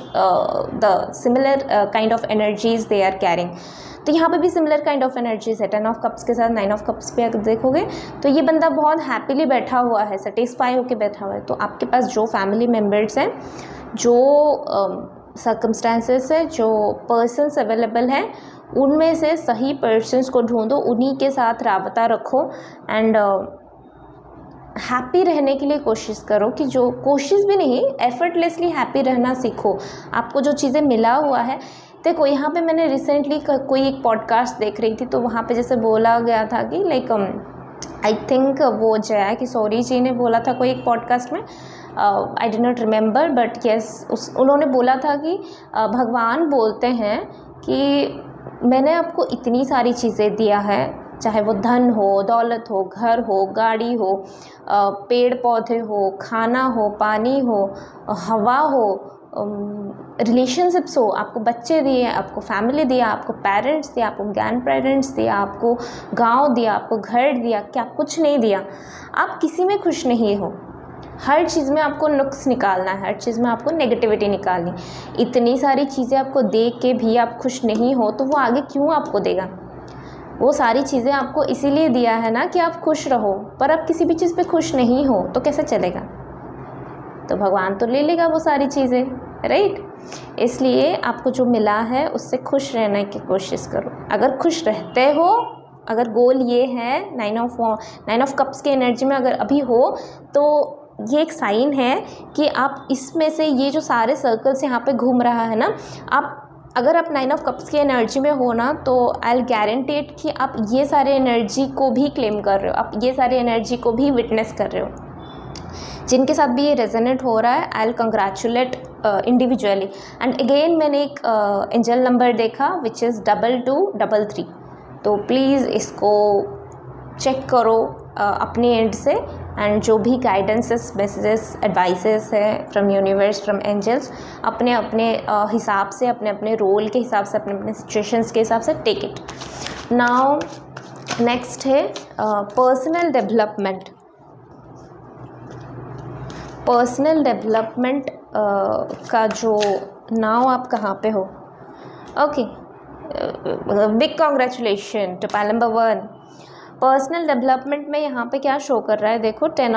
the similar kind of energies they are carrying. तो यहाँ पे भी सिमिलर काइंड ऑफ एनर्जीज है। 10 ऑफ कप्स के साथ 9 ऑफ कप्स पे अगर देखोगे तो ये बंदा बहुत हैप्पीली बैठा हुआ है, सेटिस्फाई होकर बैठा हुआ है। तो आपके पास जो फैमिली मेम्बर्स हैं, जो सर्कमस्टांसेस है, जो पर्सन्स अवेलेबल हैं, उनमें से सही पर्सन्स को ढूंढो, उन्हीं के साथ राबता रखो एंड हैप्पी रहने के लिए कोशिश करो। कि जो कोशिश भी नहीं, एफर्टलेसली हैप्पी रहना सीखो। आपको जो चीज़ें मिला हुआ है, देखो यहाँ पे मैंने रिसेंटली कोई एक पॉडकास्ट देख रही थी, तो वहाँ पे जैसे बोला गया था कि लाइक आई थिंक वो जया किशोरी जी ने बोला था कोई एक पॉडकास्ट में, I did not remember but yes, उन्होंने बोला था कि भगवान बोलते हैं कि मैंने आपको इतनी सारी चीज़ें दिया है, चाहे वो धन हो, दौलत हो, घर हो, गाड़ी हो, पेड़ पौधे हो, खाना हो, पानी हो, हवा हो, रिलेशनशिप्स हो, आपको बच्चे दिए, आपको फैमिली दिया, आपको पेरेंट्स दिया, आपको ग्रैंड पेरेंट्स दिया, आपको गांव दिया, आपको घर दिया, क्या कुछ नहीं दिया। आप किसी में खुश नहीं हो, हर चीज़ में आपको नुक्स निकालना है, हर चीज़ में आपको नेगेटिविटी निकालनी। इतनी सारी चीज़ें आपको दे के भी आप खुश नहीं हो तो वो आगे क्यों आपको देगा। वो सारी चीज़ें आपको इसीलिए दिया है ना कि आप खुश रहो, पर आप किसी भी चीज़ पे खुश नहीं हो तो कैसे चलेगा। तो भगवान तो ले लेगा वो सारी चीज़ें, राइट। इसलिए आपको जो मिला है उससे खुश रहने की कोशिश करो। अगर खुश रहते हो, अगर गोल ये है 9 ऑफ कप्स के एनर्जी में अगर अभी हो, तो ये एक साइन है कि आप इसमें से ये जो सारे सर्कल्स यहाँ पे घूम रहा है ना, आप अगर आप 9 ऑफ कप्स की एनर्जी में हो ना, तो आई विल गारंटेड कि आप ये सारे एनर्जी को भी क्लेम कर रहे हो, आप ये सारे एनर्जी को भी विटनेस कर रहे हो। जिनके साथ भी ये रेजोनेट हो रहा है, I will congratulate individually. And again मैंने एक एंजल नंबर देखा विच इज़ 2233। तो प्लीज़ इसको चेक करो अपनी एंड से एंड जो भी गाइडेंसेस, मैसेजेस, एडवाइसेस है फ्रॉम यूनिवर्स, फ्रॉम एंजल्स, अपने अपने हिसाब से, अपने अपने रोल के हिसाब से, अपने अपने सिचुएशंस के हिसाब से टेक इट। नाउ नेक्स्ट है पर्सनल डेवलपमेंट। पर्सनल डेवलपमेंट का जो नाउ आप कहाँ पे हो? Okay, big congratulation to pile number 1। Personal development में यहाँ पे क्या शो कर रहा है? देखो 10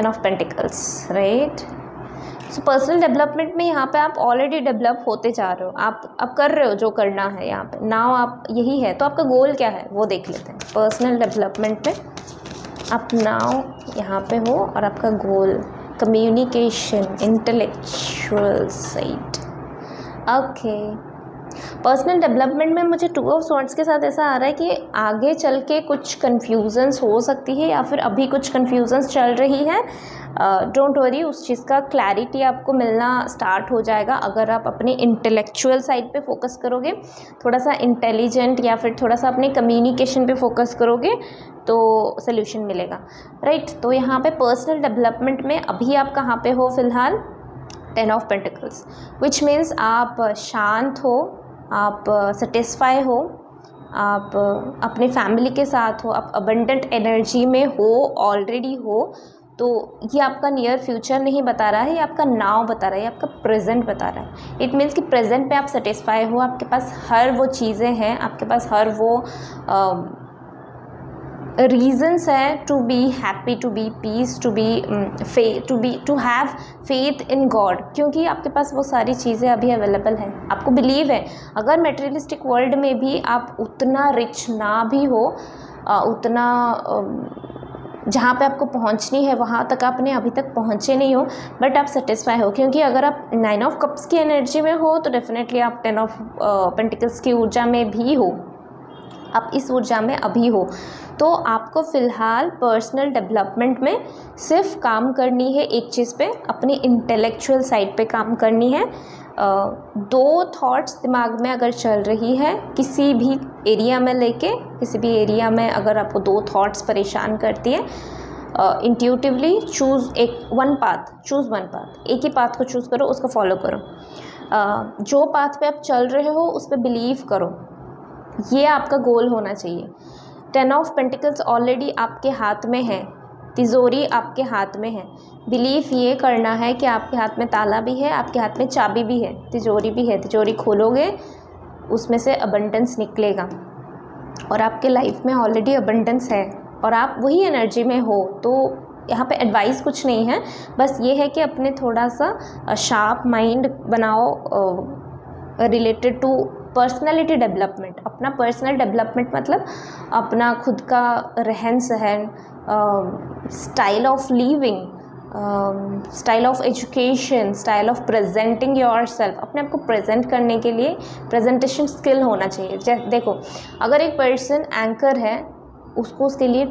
of pentacles, right. So personal development में यहाँ पे आप ऑलरेडी डेवलप होते जा रहे हो, आप कर रहे हो जो करना है यहाँ पे। नाउ आप यही है, तो आपका गोल क्या है वो देख लेते हैं। पर्सनल डेवलपमेंट में आप नाउ यहाँ पे हो और आपका goal communication, intellectual side. Okay, personal development में मुझे 2 ऑफ स्वॉर्ड्स के साथ ऐसा आ रहा है कि आगे चल के कुछ कन्फ्यूजन्स हो सकती है, या फिर अभी कुछ कन्फ्यूजन्स चल रही है। डोंट वरी, उस चीज़ का क्लैरिटी आपको मिलना स्टार्ट हो जाएगा अगर आप अपने इंटेलेक्चुअल साइड पे फोकस करोगे, थोड़ा सा इंटेलिजेंट या फिर थोड़ा सा अपने कम्युनिकेशन पे फोकस करोगे तो सोल्यूशन मिलेगा, राइट। तो यहाँ पे पर्सनल डेवलपमेंट में अभी आप कहाँ पे हो फ़िलहाल? 10 ऑफ पेंटिकल्स, विच मीन्स आप शांत हो, आप सेटिस्फाई हो, आप अपने फैमिली के साथ हो, आप अबंडेंट एनर्जी में हो, ऑलरेडी हो। तो ये आपका नियर फ्यूचर नहीं बता रहा है, ये आपका नाउ बता रहा है, ये आपका प्रेजेंट बता रहा है। इट मीन्स कि प्रेजेंट पे आप सेटिस्फाई हो, आपके पास हर वो चीज़ें हैं, आपके पास हर वो रीजंस हैं to be happy, to be peace, to have faith in God, क्योंकि आपके पास वो सारी चीज़ें अभी अवेलेबल हैं। आपको बिलीव है, अगर मटेरियलिस्टिक वर्ल्ड में भी आप उतना रिच ना भी हो, उतना जहाँ पे आपको पहुँचनी है वहाँ तक आपने अभी तक पहुँचे नहीं हो, बट आप सेटिस्फाई हो, क्योंकि अगर आप 9 ऑफ कप्स की एनर्जी में हो तो डेफिनेटली आप 10 ऑफ पेंटिकल्स की ऊर्जा में भी हो, आप इस ऊर्जा में अभी हो। तो आपको फ़िलहाल पर्सनल डेवलपमेंट में सिर्फ काम करनी है एक चीज़ पे, अपनी इंटेलेक्चुअल साइड पे काम करनी है। 2 थॉट्स दिमाग में अगर चल रही है किसी भी एरिया में लेके, किसी भी एरिया में अगर आपको 2 थॉट्स परेशान करती है, इंट्यूटिवली चूज़ वन पाथ, एक ही पाथ को चूज़ करो, उसको फॉलो करो। जो पाथ पे आप चल रहे हो उस पर बिलीव करो, ये आपका गोल होना चाहिए। 10 ऑफ पेंटिकल्स ऑलरेडी आपके हाथ में है, तिजोरी आपके हाथ में है। बिलीफ ये करना है कि आपके हाथ में ताला भी है, आपके हाथ में चाबी भी है, तिजोरी भी है। तिजोरी खोलोगे उसमें से अबंडेंस निकलेगा, और आपके लाइफ में ऑलरेडी अबंडेंस है और आप वही एनर्जी में हो। तो यहाँ पे एडवाइस कुछ नहीं है, बस ये है कि अपने थोड़ा सा शार्प माइंड बनाओ रिलेटेड टू पर्सनैलिटी डेवलपमेंट। अपना पर्सनल डेवलपमेंट मतलब अपना खुद का रहन सहन, style of living, style of education, style of presenting your self, अपने आप को प्रेजेंट करने के लिए प्रेजेंटेशन स्किल होना चाहिए। देखो, अगर एक पर्सन एंकर है उसको उसके लिए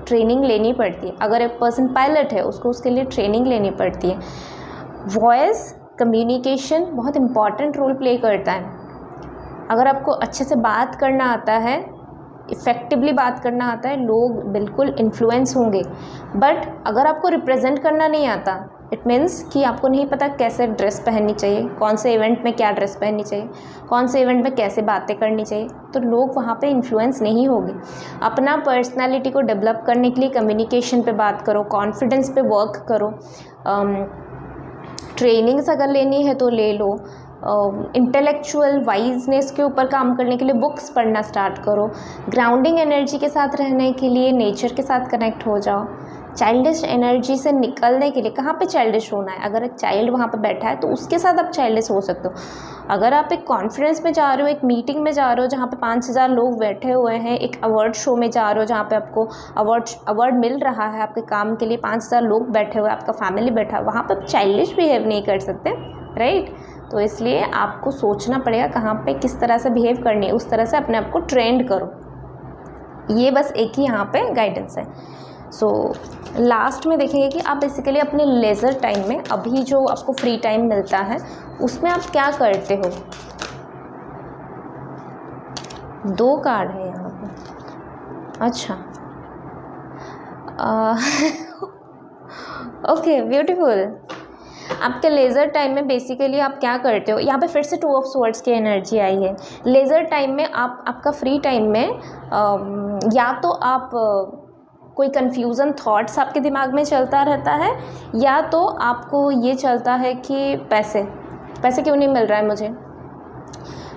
ट्रेनिंग लेनी पड़ती है, अगर एक पर्सन पायलट है उसको उसके लिए ट्रेनिंग लेनी पड़ती है। वॉइस कम्युनिकेशन बहुत इम्पॉर्टेंट रोल प्ले करता है। अगर आपको अच्छे से बात करना आता है, इफ़ेक्टिवली बात करना आता है, लोग बिल्कुल इन्फ्लुएंस होंगे। बट अगर आपको रिप्रेजेंट करना नहीं आता, इट मीन्स कि आपको नहीं पता कैसे ड्रेस पहननी चाहिए, कौन से इवेंट में क्या ड्रेस पहननी चाहिए, कौन से इवेंट में कैसे बातें करनी चाहिए, तो लोग वहाँ पे इन्फ्लुएंस नहीं होंगे। अपना पर्सनालिटी को डेवलप करने के लिए कम्युनिकेशन पे बात करो, कॉन्फिडेंस पे वर्क करो, ट्रेनिंग्स अगर लेनी है तो ले लो, इंटेलेक्चुअल वाइजनेस के ऊपर काम करने के लिए बुक्स पढ़ना स्टार्ट करो, ग्राउंडिंग एनर्जी के साथ रहने के लिए नेचर के साथ कनेक्ट हो जाओ, चाइल्डिश एनर्जी से निकलने के लिए कहाँ पे चाइल्डिश होना है, अगर एक चाइल्ड वहाँ पे बैठा है तो उसके साथ आप चाइल्डिश हो सकते हो। अगर आप एक कॉन्फ्रेंस में जा रहे हो, एक मीटिंग में जा रहे हो जहाँ पे 5000 लोग बैठे हुए हैं, एक अवार्ड शो में जा रहे हो जहाँ पे आपको अवार्ड मिल रहा है आपके काम के लिए, 5000 लोग बैठे हुए, आपका फैमिली बैठा है, वहाँ पर आप चाइल्डिश बिहेव नहीं कर सकते, राइट। तो इसलिए आपको सोचना पड़ेगा कहाँ पे किस तरह से बिहेव करनी है, उस तरह से अपने आप को ट्रेंड करो। ये बस एक ही यहाँ पे गाइडेंस है। सो लास्ट में देखेंगे कि आप बेसिकली अपने लेज़र टाइम में, अभी जो आपको फ्री टाइम मिलता है उसमें आप क्या करते हो। 2 कार्ड है यहाँ पे। अच्छा, ओके, ब्यूटीफुल। आपके लेज़र टाइम में बेसिकली आप क्या करते हो? यहाँ पे फिर से 2 ऑफ स्वॉर्ड्स की एनर्जी आई है। लेज़र टाइम में आपका फ्री टाइम में या तो आप कोई कन्फ्यूज़न थॉट्स आपके दिमाग में चलता रहता है, या तो आपको ये चलता है कि पैसे क्यों नहीं मिल रहा है मुझे,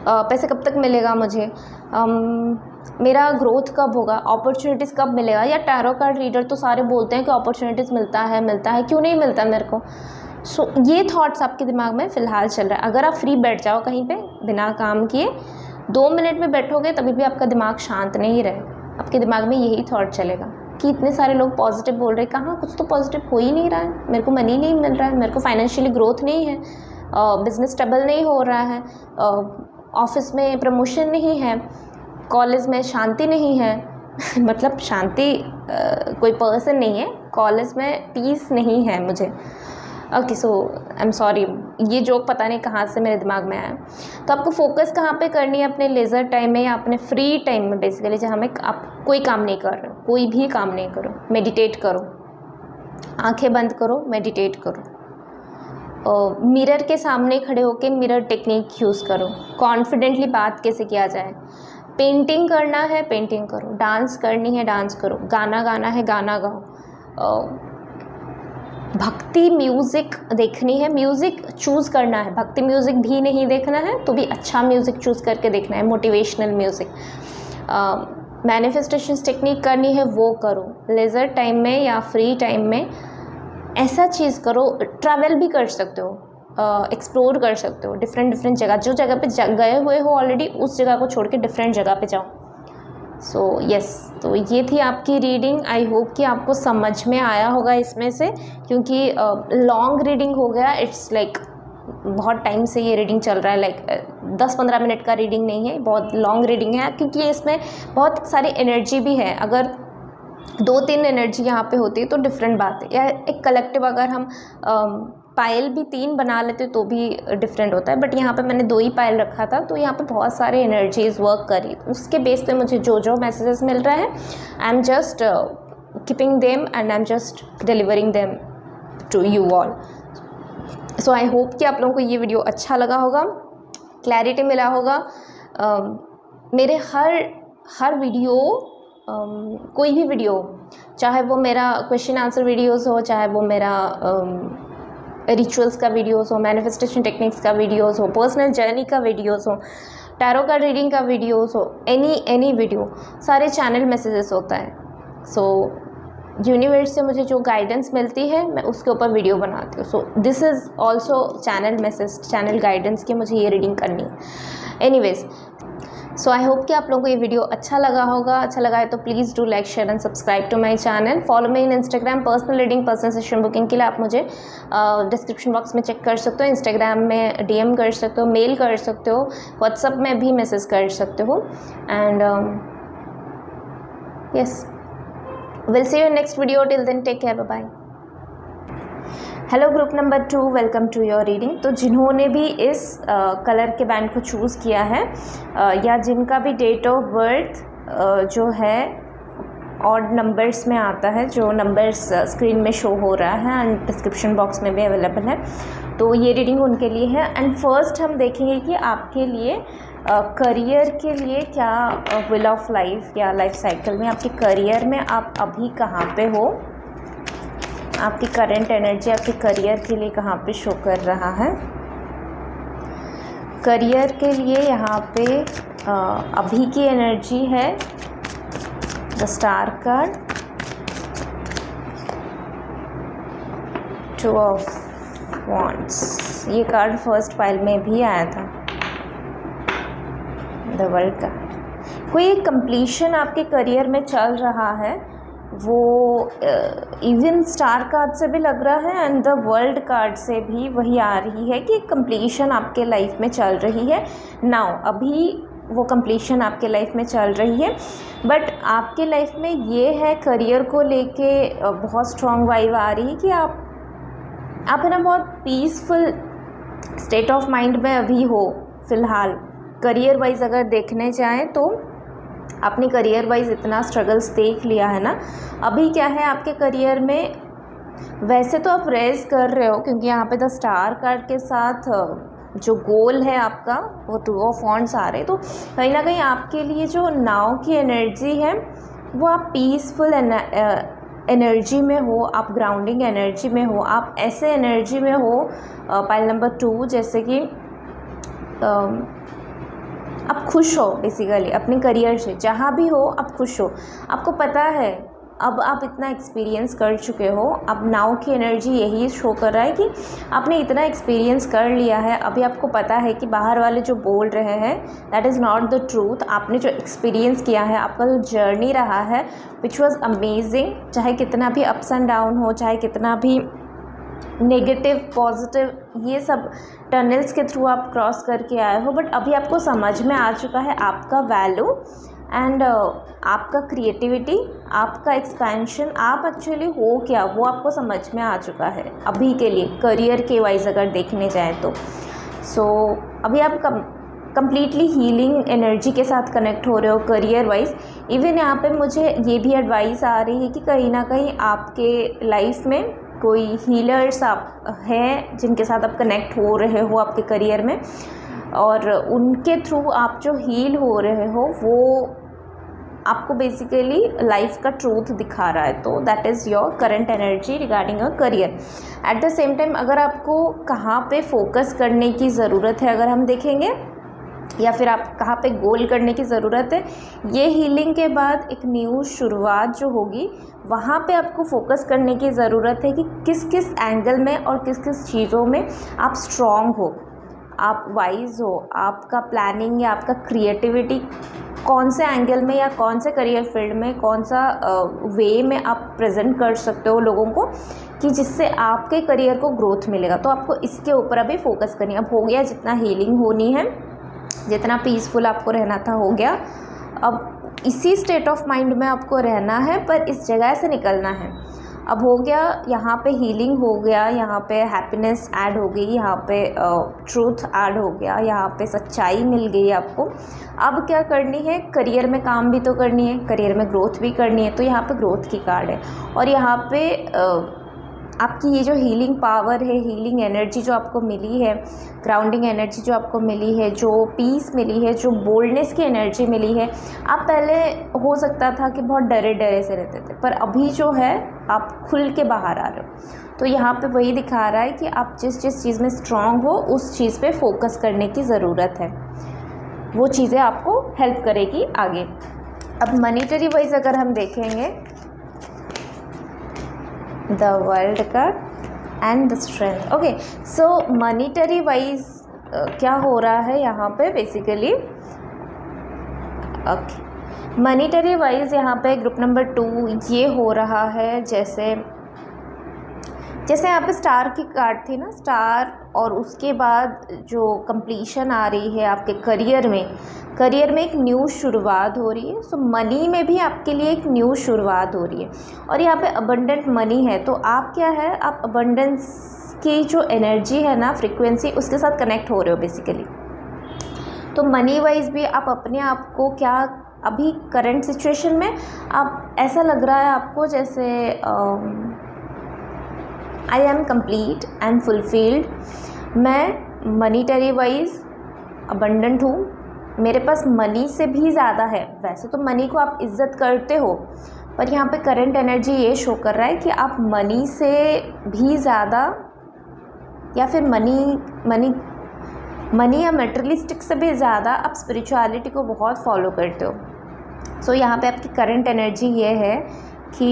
पैसे कब तक मिलेगा मुझे, मेरा ग्रोथ कब होगा, अपॉर्चुनिटीज़ कब मिलेगा। या टैरो कार्ड रीडर तो सारे बोलते हैं कि अपॉर्चुनिटीज़ मिलता है, क्यों नहीं मिलता मेरे को। सो ये थॉट्स आपके दिमाग में फ़िलहाल चल रहा है। अगर आप फ्री बैठ जाओ कहीं पे बिना काम किए, 2 मिनट में बैठोगे तभी भी आपका दिमाग शांत नहीं रहे, आपके दिमाग में यही थॉट चलेगा कि इतने सारे लोग पॉजिटिव बोल रहे हैं, कहाँ कुछ तो पॉजिटिव हो ही नहीं रहा है, मेरे को मनी नहीं मिल रहा है, मेरे को फाइनेंशियली ग्रोथ नहीं है, बिज़नेस स्टेबल नहीं हो रहा है, ऑफिस में प्रमोशन नहीं है, कॉलेज में शांति नहीं है। मतलब शांति कोई पर्सन नहीं है, कॉलेज में पीस नहीं है मुझे। Okay, so I am sorry, ये जोक पता नहीं कहाँ से मेरे दिमाग में आया। तो आपको फोकस कहाँ पे करनी है? अपने लेज़र टाइम में या अपने फ्री टाइम में बेसिकली, जहाँ में आप कोई काम नहीं कर रहे हो, कोई भी काम नहीं करो, मेडिटेट करो, आंखें बंद करो, मेडिटेट करो, मिरर के सामने खड़े होकर मिरर टेक्निक यूज़ करो, कॉन्फिडेंटली बात कैसे किया जाए, पेंटिंग करना है पेंटिंग करो, डांस करनी है डांस करो, गाना गाना है गाना गाओ, भक्ति म्यूज़िक देखनी है, म्यूज़िक चूज़ करना है, भक्ति म्यूज़िक भी नहीं देखना है तो भी अच्छा म्यूज़िक चूज़ करके देखना है, मोटिवेशनल म्यूज़िक। मैनिफेस्टेशन टेक्निक करनी है वो करो। लेज़र टाइम में या फ्री टाइम में ऐसा चीज़ करो। ट्रैवल भी कर सकते हो, एक्सप्लोर कर सकते हो डिफरेंट जगह, जो जगह पे गए हुए हो ऑलरेडी उस जगह को छोड़ के डिफरेंट जगह पे जाओ। सो यस, तो ये थी आपकी रीडिंग। आई होप कि आपको समझ में आया होगा इसमें से, क्योंकि लॉन्ग रीडिंग हो गया। इट्स लाइक बहुत टाइम से ये रीडिंग चल रहा है, लाइक 10-15 मिनट का रीडिंग नहीं है, बहुत लॉन्ग रीडिंग है, क्योंकि इसमें बहुत सारी एनर्जी भी है। अगर 2-3 एनर्जी यहाँ पे होती है तो डिफरेंट बात है, या एक कलेक्टिव अगर हम पायल भी 3 बना लेते तो भी डिफरेंट होता है, बट यहाँ पे मैंने 2 ही पायल रखा था, तो यहाँ पे बहुत सारे एनर्जीज वर्क करी, उसके बेस पे मुझे जो मैसेजेस मिल रहा है, I am just keeping them and I am just delivering them to you all. So I hope कि आप लोगों को ये वीडियो अच्छा लगा होगा, क्लैरिटी मिला होगा। मेरे हर वीडियो, कोई भी वीडियो, चाहे वो मेरा क्वेश्चन आंसर वीडियोस हो, चाहे वो मेरा रिचुअल्स का वीडियोस हो, मैनिफेस्टेशन टेक्निक्स का वीडियोस हो, पर्सनल जर्नी का वीडियोस हो, टैरो का रीडिंग का वीडियोस हो, एनी वीडियो, सारे चैनल मैसेजेस होता है। सो यूनिवर्स से मुझे जो गाइडेंस मिलती है मैं उसके ऊपर वीडियो बनाती हूँ। So this is also channel message, channel guidance की मुझे ये रीडिंग करनी है। एनीवेज, सो आई होप कि आप लोगों को ये वीडियो अच्छा लगा होगा। अच्छा लगा है तो please do like share and subscribe to my channel. Follow me in Instagram, personal reading, personal session booking के लिए आप मुझे डिस्क्रिप्शन बॉक्स में चेक कर सकते हो, इंस्टाग्राम में DM कर सकते हो, मेल कर सकते हो, व्हाट्सअप में भी मैसेज कर सकते हो। And yes, will see you in next video. Till then take care, bye bye. Hello group number 2, welcome to your reading. तो जिन्होंने भी इस कलर के बैंड को चूज़ किया है, या जिनका भी डेट ऑफ बर्थ जो है ऑड नंबर्स में आता है, जो नंबर्स स्क्रीन में शो हो रहा है एंड डिस्क्रिप्शन बॉक्स में भी अवेलेबल है, तो ये रीडिंग उनके लिए है। एंड फर्स्ट हम देखेंगे कि आपके लिए करियर के लिए क्या व्हील ऑफ लाइफ या लाइफ साइकिल में आपके करियर में आप अभी कहाँ पे हो, आपकी करंट एनर्जी आपके करियर के लिए कहाँ पे शो कर रहा है। करियर के लिए यहाँ पे अभी की एनर्जी है the star card, 2 of wands, ये कार्ड फर्स्ट पाइल में भी आया था, द वर्ल्ड कार्ड। कोई एक कंप्लीशन आपके करियर में चल रहा है, वो इवन स्टार कार्ड से भी लग रहा है एंड द वर्ल्ड कार्ड से भी वही आ रही है कि कंप्लीशन आपके लाइफ में चल रही है। नाउ अभी वो कंप्लीशन आपके लाइफ में चल रही है, बट आपके लाइफ में ये है करियर को लेके बहुत स्ट्रॉन्ग वाइब आ रही है कि आप है ना बहुत पीसफुल स्टेट ऑफ माइंड में अभी हो फ़िलहाल। करियर वाइज अगर देखने जाएँ तो आपने करियर वाइज इतना स्ट्रगल्स देख लिया है ना, अभी क्या है आपके करियर में, वैसे तो आप रेज कर रहे हो क्योंकि यहाँ पे द स्टार कार्ड के साथ जो गोल है आपका वो 2 ऑफ वॉन्ड्स आ रहे, तो कहीं ना कहीं आपके लिए जो नाउ की एनर्जी है वो आप पीसफुल एनर्जी में हो, आप ग्राउंडिंग एनर्जी में हो, आप ऐसे एनर्जी में हो पाइल नंबर 2, जैसे कि आप खुश हो बेसिकली अपने करियर से, जहाँ भी हो आप खुश हो। आपको पता है अब आप इतना एक्सपीरियंस कर चुके हो, अब नाउ की एनर्जी यही शो कर रहा है कि आपने इतना एक्सपीरियंस कर लिया है, अभी आपको पता है कि बाहर वाले जो बोल रहे हैं that is not the truth. आपने जो एक्सपीरियंस किया है, आपका जो जर्नी रहा है विच वॉज अमेजिंग, चाहे कितना भी अप्स एंड डाउन हो, चाहे कितना भी नेगेटिव पॉजिटिव ये सब टनल्स के थ्रू आप क्रॉस करके आए हो, बट अभी आपको समझ में आ चुका है आपका वैल्यू एंड आपका क्रिएटिविटी, आपका एक्सपेंशन, आप एक्चुअली हो क्या वो आपको समझ में आ चुका है अभी के लिए, करियर के वाइज अगर देखने जाए तो। अभी आप कंप्लीटली हीलिंग एनर्जी के साथ कनेक्ट हो रहे हो करियर वाइज। इवन यहाँ पे मुझे ये भी एडवाइस आ रही है कि कहीं ना कहीं आपके लाइफ में कोई हीलर्स आप हैं जिनके साथ आप कनेक्ट हो रहे हो आपके करियर में, और उनके थ्रू आप जो हील हो रहे हो वो आपको बेसिकली लाइफ का ट्रूथ दिखा रहा है। तो that is your current energy regarding your career. At the same time अगर आपको कहाँ पे फोकस करने की ज़रूरत है अगर हम देखेंगे, या फिर आप कहाँ पे गोल करने की ज़रूरत है, ये हीलिंग के बाद एक न्यू शुरुआत जो होगी वहाँ पे आपको फोकस करने की ज़रूरत है कि किस किस एंगल में और किस किस चीज़ों में आप स्ट्रॉन्ग हो, आप वाइज हो, आपका प्लानिंग या आपका क्रिएटिविटी कौन से एंगल में या कौन से करियर फील्ड में कौन सा वे में आप प्रेजेंट कर सकते हो लोगों को कि जिससे आपके करियर को ग्रोथ मिलेगा। तो आपको इसके ऊपर अभी फोकस करनी है। अब हो गया जितना हीलिंग होनी है, जितना पीसफुल आपको रहना था हो गया, अब इसी स्टेट ऑफ माइंड में आपको रहना है पर इस जगह से निकलना है। अब हो गया यहाँ पे हीलिंग हो गया, यहाँ पे हैप्पीनेस ऐड हो गई, यहाँ पे ट्रूथ ऐड हो गया, यहाँ पे सच्चाई मिल गई आपको। अब क्या करनी है, करियर में काम भी तो करनी है, करियर में ग्रोथ भी करनी है, तो यहाँ पे ग्रोथ की कार्ड है। और यहाँ पे आपकी ये जो हीलिंग पावर है, हीलिंग एनर्जी जो आपको मिली है, ग्राउंडिंग एनर्जी जो आपको मिली है, जो पीस मिली है, जो बोल्डनेस की एनर्जी मिली है। आप पहले हो सकता था कि बहुत डरे डरे से रहते थे, पर अभी जो है आप खुल के बाहर आ रहे हो। तो यहाँ पे वही दिखा रहा है कि आप जिस जिस चीज़ में स्ट्रांग हो उस चीज़ पे फोकस करने की ज़रूरत है, वो चीज़ें आपको हेल्प करेगी आगे। अब मनीटरी वाइज अगर हम देखेंगे, the world card and the strength. Okay, so monetary wise क्या हो रहा है यहाँ पे बेसिकली, ओके मनीटरी वाइज यहाँ पे ग्रुप नंबर 2 ये हो रहा है, जैसे यहाँ पे स्टार की कार्ड थी ना, स्टार, और उसके बाद जो कंप्लीशन आ रही है आपके करियर में एक न्यू शुरुआत हो रही है। सो मनी में भी आपके लिए एक न्यू शुरुआत हो रही है, और यहाँ पे अबंडेंट मनी है। तो आप क्या है, आप अबंडेंस की जो एनर्जी है ना, फ्रीक्वेंसी, उसके साथ कनेक्ट हो रहे हो बेसिकली। तो मनी वाइज भी आप अपने आप को क्या, अभी करंट सिचुएशन में आप ऐसा लग रहा है आपको जैसे I am complete and fulfilled, मैं मनीटरी वाइज अबंडेंट हूँ, मेरे पास मनी से भी ज़्यादा है। वैसे तो मनी को आप इज्जत करते हो, पर यहाँ पे करंट एनर्जी ये शो कर रहा है कि आप मनी से भी ज़्यादा, या फिर मनी या मटेरियलिस्टिक से भी ज़्यादा आप स्पिरिचुअलिटी को बहुत फॉलो करते हो। सो यहाँ पे आपकी करंट एनर्जी ये है कि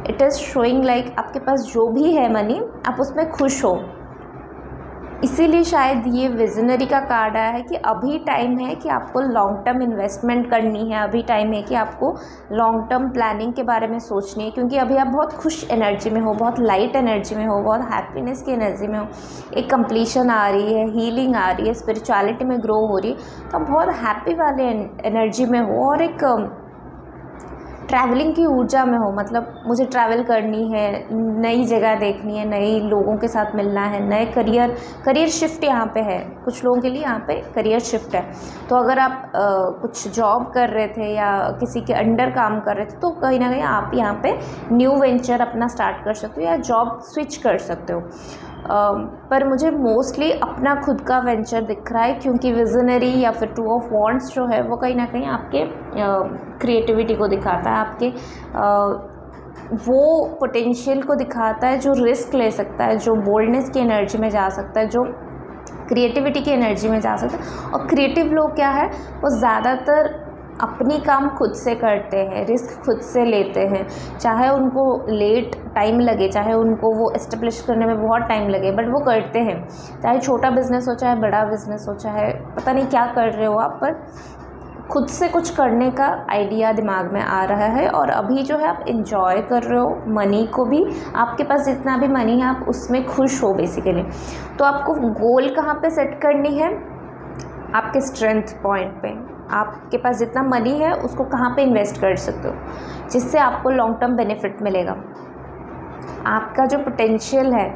इट इज़ शोइंग लाइक आपके पास जो भी है मनी, आप उसमें खुश हो। इसीलिए शायद ये विजनरी का कार्ड आया है कि अभी टाइम है कि आपको लॉन्ग टर्म इन्वेस्टमेंट करनी है, अभी टाइम है कि आपको लॉन्ग टर्म प्लानिंग के बारे में सोचनी है, क्योंकि अभी आप बहुत खुश एनर्जी में हो, बहुत लाइट एनर्जी में हो, बहुत हैप्पीनेस की एनर्जी में हो। एक कंप्लीशन आ रही है, हीलिंग आ रही है, स्पिरिचुअलिटी में ग्रो हो रही है, तो आप बहुत हैप्पी वाले एनर्जी में हो। और एक ट्रैवलिंग की ऊर्जा में हो, मतलब मुझे ट्रैवल करनी है, नई जगह देखनी है, नए लोगों के साथ मिलना है, नए करियर शिफ्ट यहाँ पे है। कुछ लोगों के लिए यहाँ पे करियर शिफ्ट है। तो अगर आप कुछ जॉब कर रहे थे या किसी के अंडर काम कर रहे थे तो कहीं ना कहीं आप यहाँ पे न्यू वेंचर अपना स्टार्ट कर सकते हो या जॉब स्विच कर सकते हो। पर मुझे मोस्टली अपना खुद का वेंचर दिख रहा है, क्योंकि विजनरी या फिर टू ऑफ वॉन्ड्स जो है वो कहीं ना कहीं आपके क्रिएटिविटी को दिखाता है, आपके वो पोटेंशियल को दिखाता है जो रिस्क ले सकता है, जो बोल्डनेस की एनर्जी में जा सकता है, जो क्रिएटिविटी की एनर्जी में जा सकता है। और क्रिएटिव लोग क्या है, वो ज़्यादातर अपनी काम खुद से करते हैं, रिस्क खुद से लेते हैं, चाहे उनको लेट टाइम लगे, चाहे उनको वो एस्टेब्लिश करने में बहुत टाइम लगे, बट वो करते हैं। चाहे छोटा बिजनेस हो, चाहे बड़ा बिजनेस हो, चाहे पता नहीं क्या कर रहे हो आप, पर खुद से कुछ करने का आइडिया दिमाग में आ रहा है। और अभी जो है आप इन्जॉय कर रहे हो मनी को भी, आपके पास जितना भी मनी है आप उसमें खुश हो बेसिकली। तो आपको गोल कहाँ पे सेट करनी है, आपके स्ट्रेंथ पॉइंट पे। आपके पास जितना मनी है उसको कहाँ पे इन्वेस्ट कर सकते हो जिससे आपको लॉन्ग टर्म बेनिफिट मिलेगा। आपका जो पोटेंशियल है,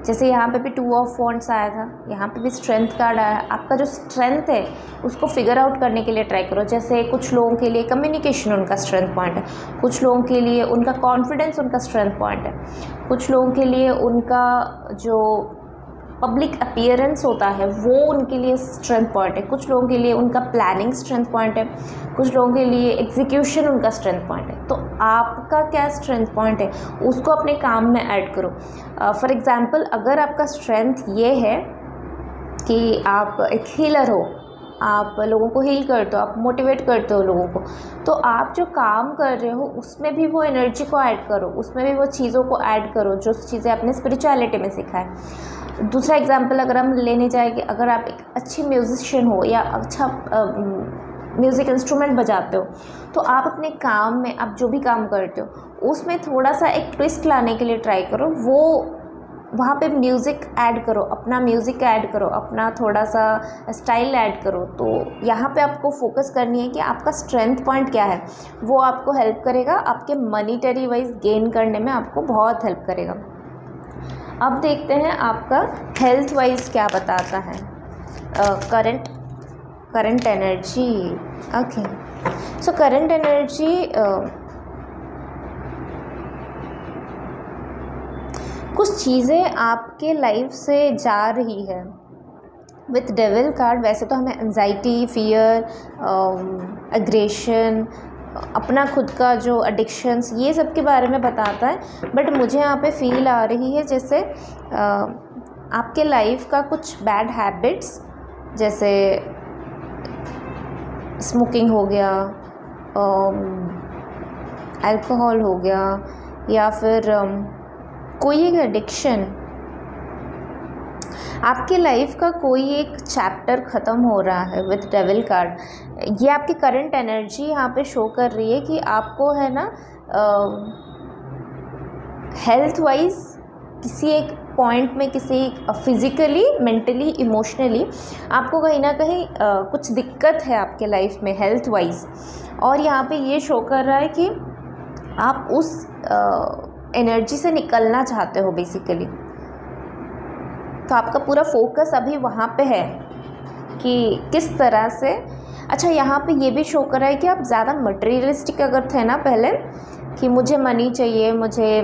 जैसे यहाँ पे भी टू ऑफ वॉन्ड्स आया था, यहाँ पे भी स्ट्रेंथ कार्ड आया। आपका जो स्ट्रेंथ है उसको फिगर आउट करने के लिए ट्राई करो। जैसे कुछ लोगों के लिए कम्युनिकेशन उनका स्ट्रेंथ पॉइंट है, कुछ लोगों के लिए उनका कॉन्फिडेंस उनका स्ट्रेंथ पॉइंट है, कुछ लोगों के लिए उनका जो पब्लिक अपीयरेंस होता है वो उनके लिए स्ट्रेंथ पॉइंट है, कुछ लोगों के लिए उनका प्लानिंग स्ट्रेंथ पॉइंट है, कुछ लोगों के लिए एग्जीक्यूशन उनका स्ट्रेंथ पॉइंट है। तो आपका क्या स्ट्रेंथ पॉइंट है उसको अपने काम में ऐड करो। फॉर एग्ज़ाम्पल, अगर आपका स्ट्रेंथ ये है कि आप एक हीलर हो, आप लोगों को हील करते हो, आप मोटिवेट करते हो लोगों को, तो आप जो काम कर रहे हो उसमें भी वो एनर्जी को ऐड करो, उसमें भी वो चीज़ों को ऐड करो जो चीज़ें आपने स्पिरिचुअलिटी में सीखा है। दूसरा एग्जांपल अगर हम लेने जाए कि अगर आप एक अच्छी म्यूजिशियन हो या अच्छा म्यूज़िक इंस्ट्रूमेंट बजाते हो, तो आप अपने काम में, आप जो भी काम करते हो उसमें थोड़ा सा एक ट्विस्ट लाने के लिए ट्राई करो। वो वहाँ पे म्यूज़िक ऐड करो, अपना म्यूज़िक ऐड करो, अपना थोड़ा सा स्टाइल ऐड करो। तो यहाँ पे आपको फोकस करनी है कि आपका स्ट्रेंथ पॉइंट क्या है, वो आपको हेल्प करेगा, आपके मनीटरी वाइज गेन करने में आपको बहुत हेल्प करेगा। अब देखते हैं आपका हेल्थ वाइज क्या बताता है current energy. Okay, so current energy, कुछ चीज़ें आपके लाइफ से जा रही है विथ डेविल कार्ड। वैसे तो हमें एंजाइटी, फियर, एग्रेशन, अपना खुद का जो एडिक्शंस, ये सब के बारे में बताता है, बट मुझे यहाँ पे फील आ रही है जैसे आपके लाइफ का कुछ बैड हैबिट्स, जैसे स्मोकिंग हो गया, अल्कोहल हो गया, या फिर कोई एक एडिक्शन, आपके लाइफ का कोई एक चैप्टर ख़त्म हो रहा है विथ डेविल कार्ड। ये आपकी करंट एनर्जी यहाँ पे शो कर रही है कि आपको है ना हेल्थ वाइज किसी एक पॉइंट में, किसी फिज़िकली, मेंटली, इमोशनली आपको कहीं ना कहीं कुछ दिक्कत है आपके लाइफ में हेल्थ वाइज, और यहाँ पे ये शो कर रहा है कि आप उस एनर्जी से निकलना चाहते हो बेसिकली। तो आपका पूरा फोकस अभी वहाँ पे है कि किस तरह से। अच्छा, यहाँ पे ये भी शो कर रहा है कि आप ज़्यादा मटेरियलिस्टिक अगर थे ना पहले, कि मुझे मनी चाहिए, मुझे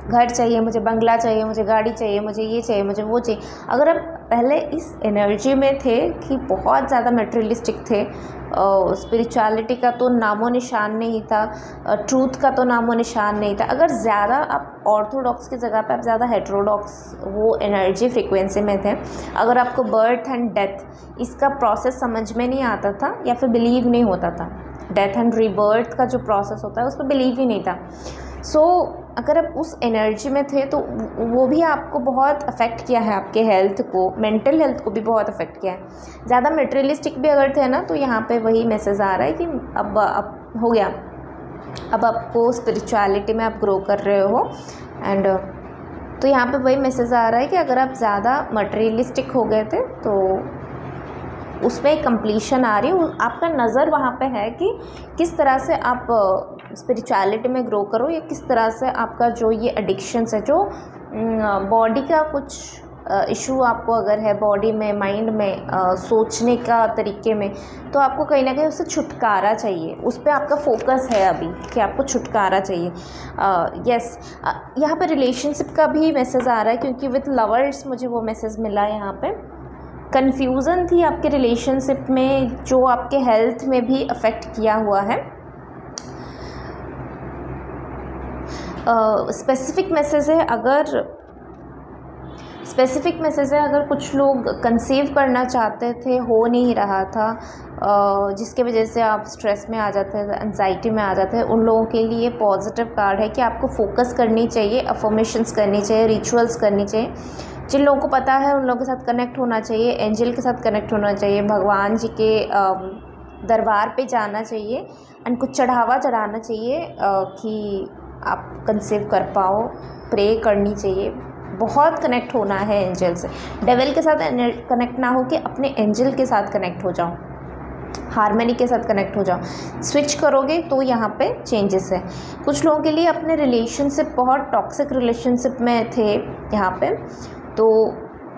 घर चाहिए, मुझे बंगला चाहिए, मुझे गाड़ी चाहिए, मुझे ये चाहिए, मुझे वो चाहिए, अगर आप पहले इस एनर्जी में थे कि बहुत ज़्यादा मटेरियलिस्टिक थे, स्पिरिचुअलिटी का तो नामो निशान नहीं था, ट्रूथ का तो नामो निशान नहीं था, अगर ज़्यादा आप ऑर्थोडॉक्स की जगह पे आप ज़्यादा हेटेरोडॉक्स वो एनर्जी फ्रीक्वेंसी में थे, अगर आपको बर्थ एंड डेथ इसका प्रोसेस समझ में नहीं आता था या फिर बिलीव नहीं होता था, डेथ एंड रीबर्थ का जो प्रोसेस होता है उस पर बिलीव ही नहीं था, सो अगर आप उस एनर्जी में थे तो वो भी आपको बहुत अफेक्ट किया है, आपके हेल्थ को, मेंटल हेल्थ को भी बहुत अफेक्ट किया है। ज़्यादा मटेरियलिस्टिक भी अगर थे ना, तो यहाँ पे वही मैसेज आ रहा है कि अब हो गया, अब आपको स्पिरिचुअलिटी में आप ग्रो कर रहे हो, एंड तो यहाँ पे वही मैसेज आ रहा है कि अगर आप ज़्यादा मटेरियलिस्टिक हो गए थे तो उसमें एक कंप्लीशन आ रही है। आपका नज़र वहाँ पे है कि किस तरह से आप स्पिरिचुअलिटी में ग्रो करो, या किस तरह से आपका जो ये एडिक्शंस है, जो बॉडी का कुछ इशू आपको अगर है बॉडी में, माइंड में, सोचने का तरीके में, तो आपको कहीं ना कहीं उससे छुटकारा चाहिए। उस पर आपका फोकस है अभी कि आपको छुटकारा चाहिए। यस, यहाँ पे रिलेशनशिप का भी मैसेज आ रहा है, क्योंकि विथ लवर्स मुझे वो मैसेज मिला है। यहाँ पे कन्फ्यूज़न थी आपके रिलेशनशिप में, जो आपके हेल्थ में भी अफेक्ट किया हुआ है। स्पेसिफिक मैसेज है, अगर कुछ लोग कंसीव करना चाहते थे, हो नहीं रहा था, जिसके वजह से आप स्ट्रेस में आ जाते हैं, एंजाइटी में आ जाते हैं, उन लोगों के लिए पॉजिटिव कार्ड है कि आपको फोकस करनी चाहिए, अफर्मेशंस करनी चाहिए, रिचुअल्स करनी चाहिए। जिन लोगों को पता है उन लोगों के साथ कनेक्ट होना चाहिए, एंजल के साथ कनेक्ट होना चाहिए, भगवान जी के दरबार पे जाना चाहिए, एंड कुछ चढ़ावा चढ़ाना चाहिए कि आप कंसीव कर पाओ, प्रे करनी चाहिए। बहुत कनेक्ट होना है एंजल से। डेविल के साथ कनेक्ट ना हो के अपने एंजल के साथ कनेक्ट हो जाओ, हार्मनी के साथ कनेक्ट हो जाओ। स्विच करोगे तो यहाँ पे चेंजेस है। कुछ लोगों के लिए अपने रिलेशनशिप, बहुत टॉक्सिक रिलेशनशिप में थे यहाँ पे, तो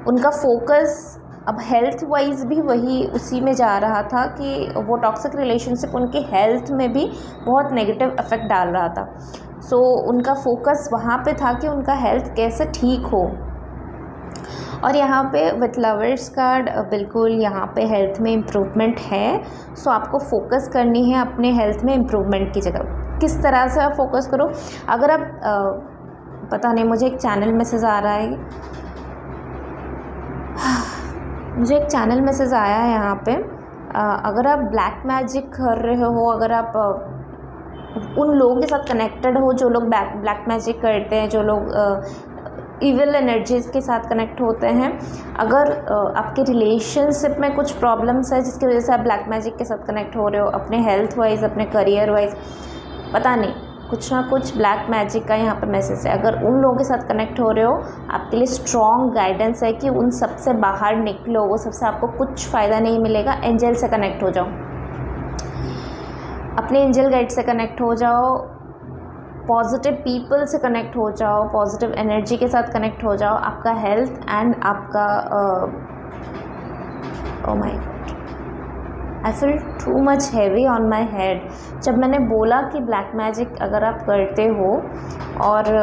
उनका फोकस अब हेल्थ वाइज भी वही उसी में जा रहा था कि वो टॉक्सिक रिलेशनशिप उनके हेल्थ में भी बहुत नेगेटिव इफेक्ट डाल रहा था। सो उनका फोकस वहाँ पे था कि उनका हेल्थ कैसे ठीक हो। और यहाँ पे विथ लवर्स कार्ड बिल्कुल यहाँ पे हेल्थ में इम्प्रूवमेंट है। सो आपको फोकस करनी है अपने हेल्थ में इम्प्रूवमेंट की जगह। किस तरह से आप फोकस करो, अगर आप पता नहीं, मुझे एक चैनल मैसेज आ रहा है, मुझे एक चैनल मैसेज आया है यहाँ पे। अगर आप ब्लैक मैजिक कर रहे हो, अगर आप उन लोगों के साथ कनेक्टेड हो जो लोग ब्लैक मैजिक करते हैं, जो लोग इविल एनर्जीज़ के साथ कनेक्ट होते हैं, अगर आपके रिलेशनशिप में कुछ प्रॉब्लम्स है जिसकी वजह से आप ब्लैक मैजिक के साथ कनेक्ट हो रहे हो, अपने हेल्थ वाइज, अपने करियर वाइज, पता नहीं, कुछ ना कुछ ब्लैक मैजिक का यहाँ पे मैसेज है। अगर उन लोगों के साथ कनेक्ट हो रहे हो, आपके लिए स्ट्रॉन्ग गाइडेंस है कि उन सब से बाहर निकलो, वो सबसे आपको कुछ फ़ायदा नहीं मिलेगा। एंजल से कनेक्ट हो जाओ, अपने एंजल गाइड से कनेक्ट हो जाओ, पॉजिटिव पीपल से कनेक्ट हो जाओ, पॉजिटिव एनर्जी के साथ कनेक्ट हो जाओ। आपका हेल्थ एंड आपका oh my God, I feel too much heavy on my head. जब मैंने बोला कि ब्लैक मैजिक अगर आप करते हो और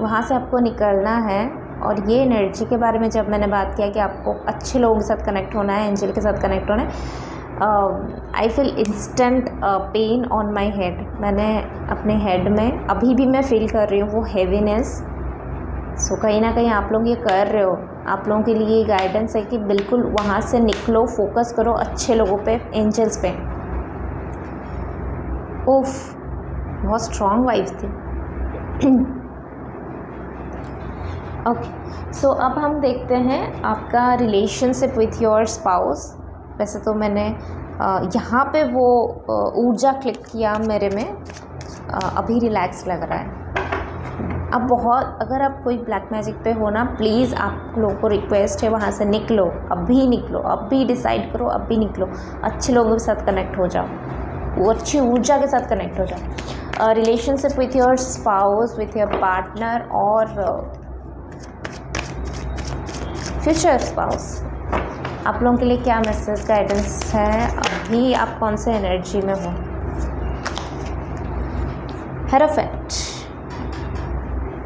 वहाँ से आपको निकलना है, और ये एनर्जी के बारे में जब मैंने बात किया कि आपको अच्छे लोगों के साथ कनेक्ट होना है, एंजल के साथ कनेक्ट होना है, I feel instant pain on my head. मैंने अपने हेड में अभी भी मैं फील कर रही हूँ वो हैवीनेस। सो कहीं ना कहीं आप लोग ये कर रहे हो, आप लोगों के लिए गाइडेंस है कि बिल्कुल वहाँ से निकलो, फोकस करो अच्छे लोगों पे, एंजल्स पे। उफ, बहुत स्ट्रॉन्ग वाइब्स थी। ओके, सो अब हम देखते हैं आपका रिलेशनशिप विथ योर स्पाउस। वैसे तो मैंने यहाँ पे वो ऊर्जा क्लिक किया मेरे में, अभी रिलैक्स लग रहा है। अब बहुत, अगर आप कोई ब्लैक मैजिक पे हो ना, प्लीज़ आप लोगों को रिक्वेस्ट है वहाँ से निकलो, अभी निकलो, अभी डिसाइड करो, अभी निकलो, अच्छे लोगों के साथ कनेक्ट हो जाओ, वो अच्छी ऊर्जा के साथ कनेक्ट हो जाओ। Relationship with your spouse, with your partner और फ्यूचर स्पाउस, आप लोगों के लिए क्या मैसेज गाइडेंस है, अभी आप कौन से एनर्जी में हो। हेरोफेंट,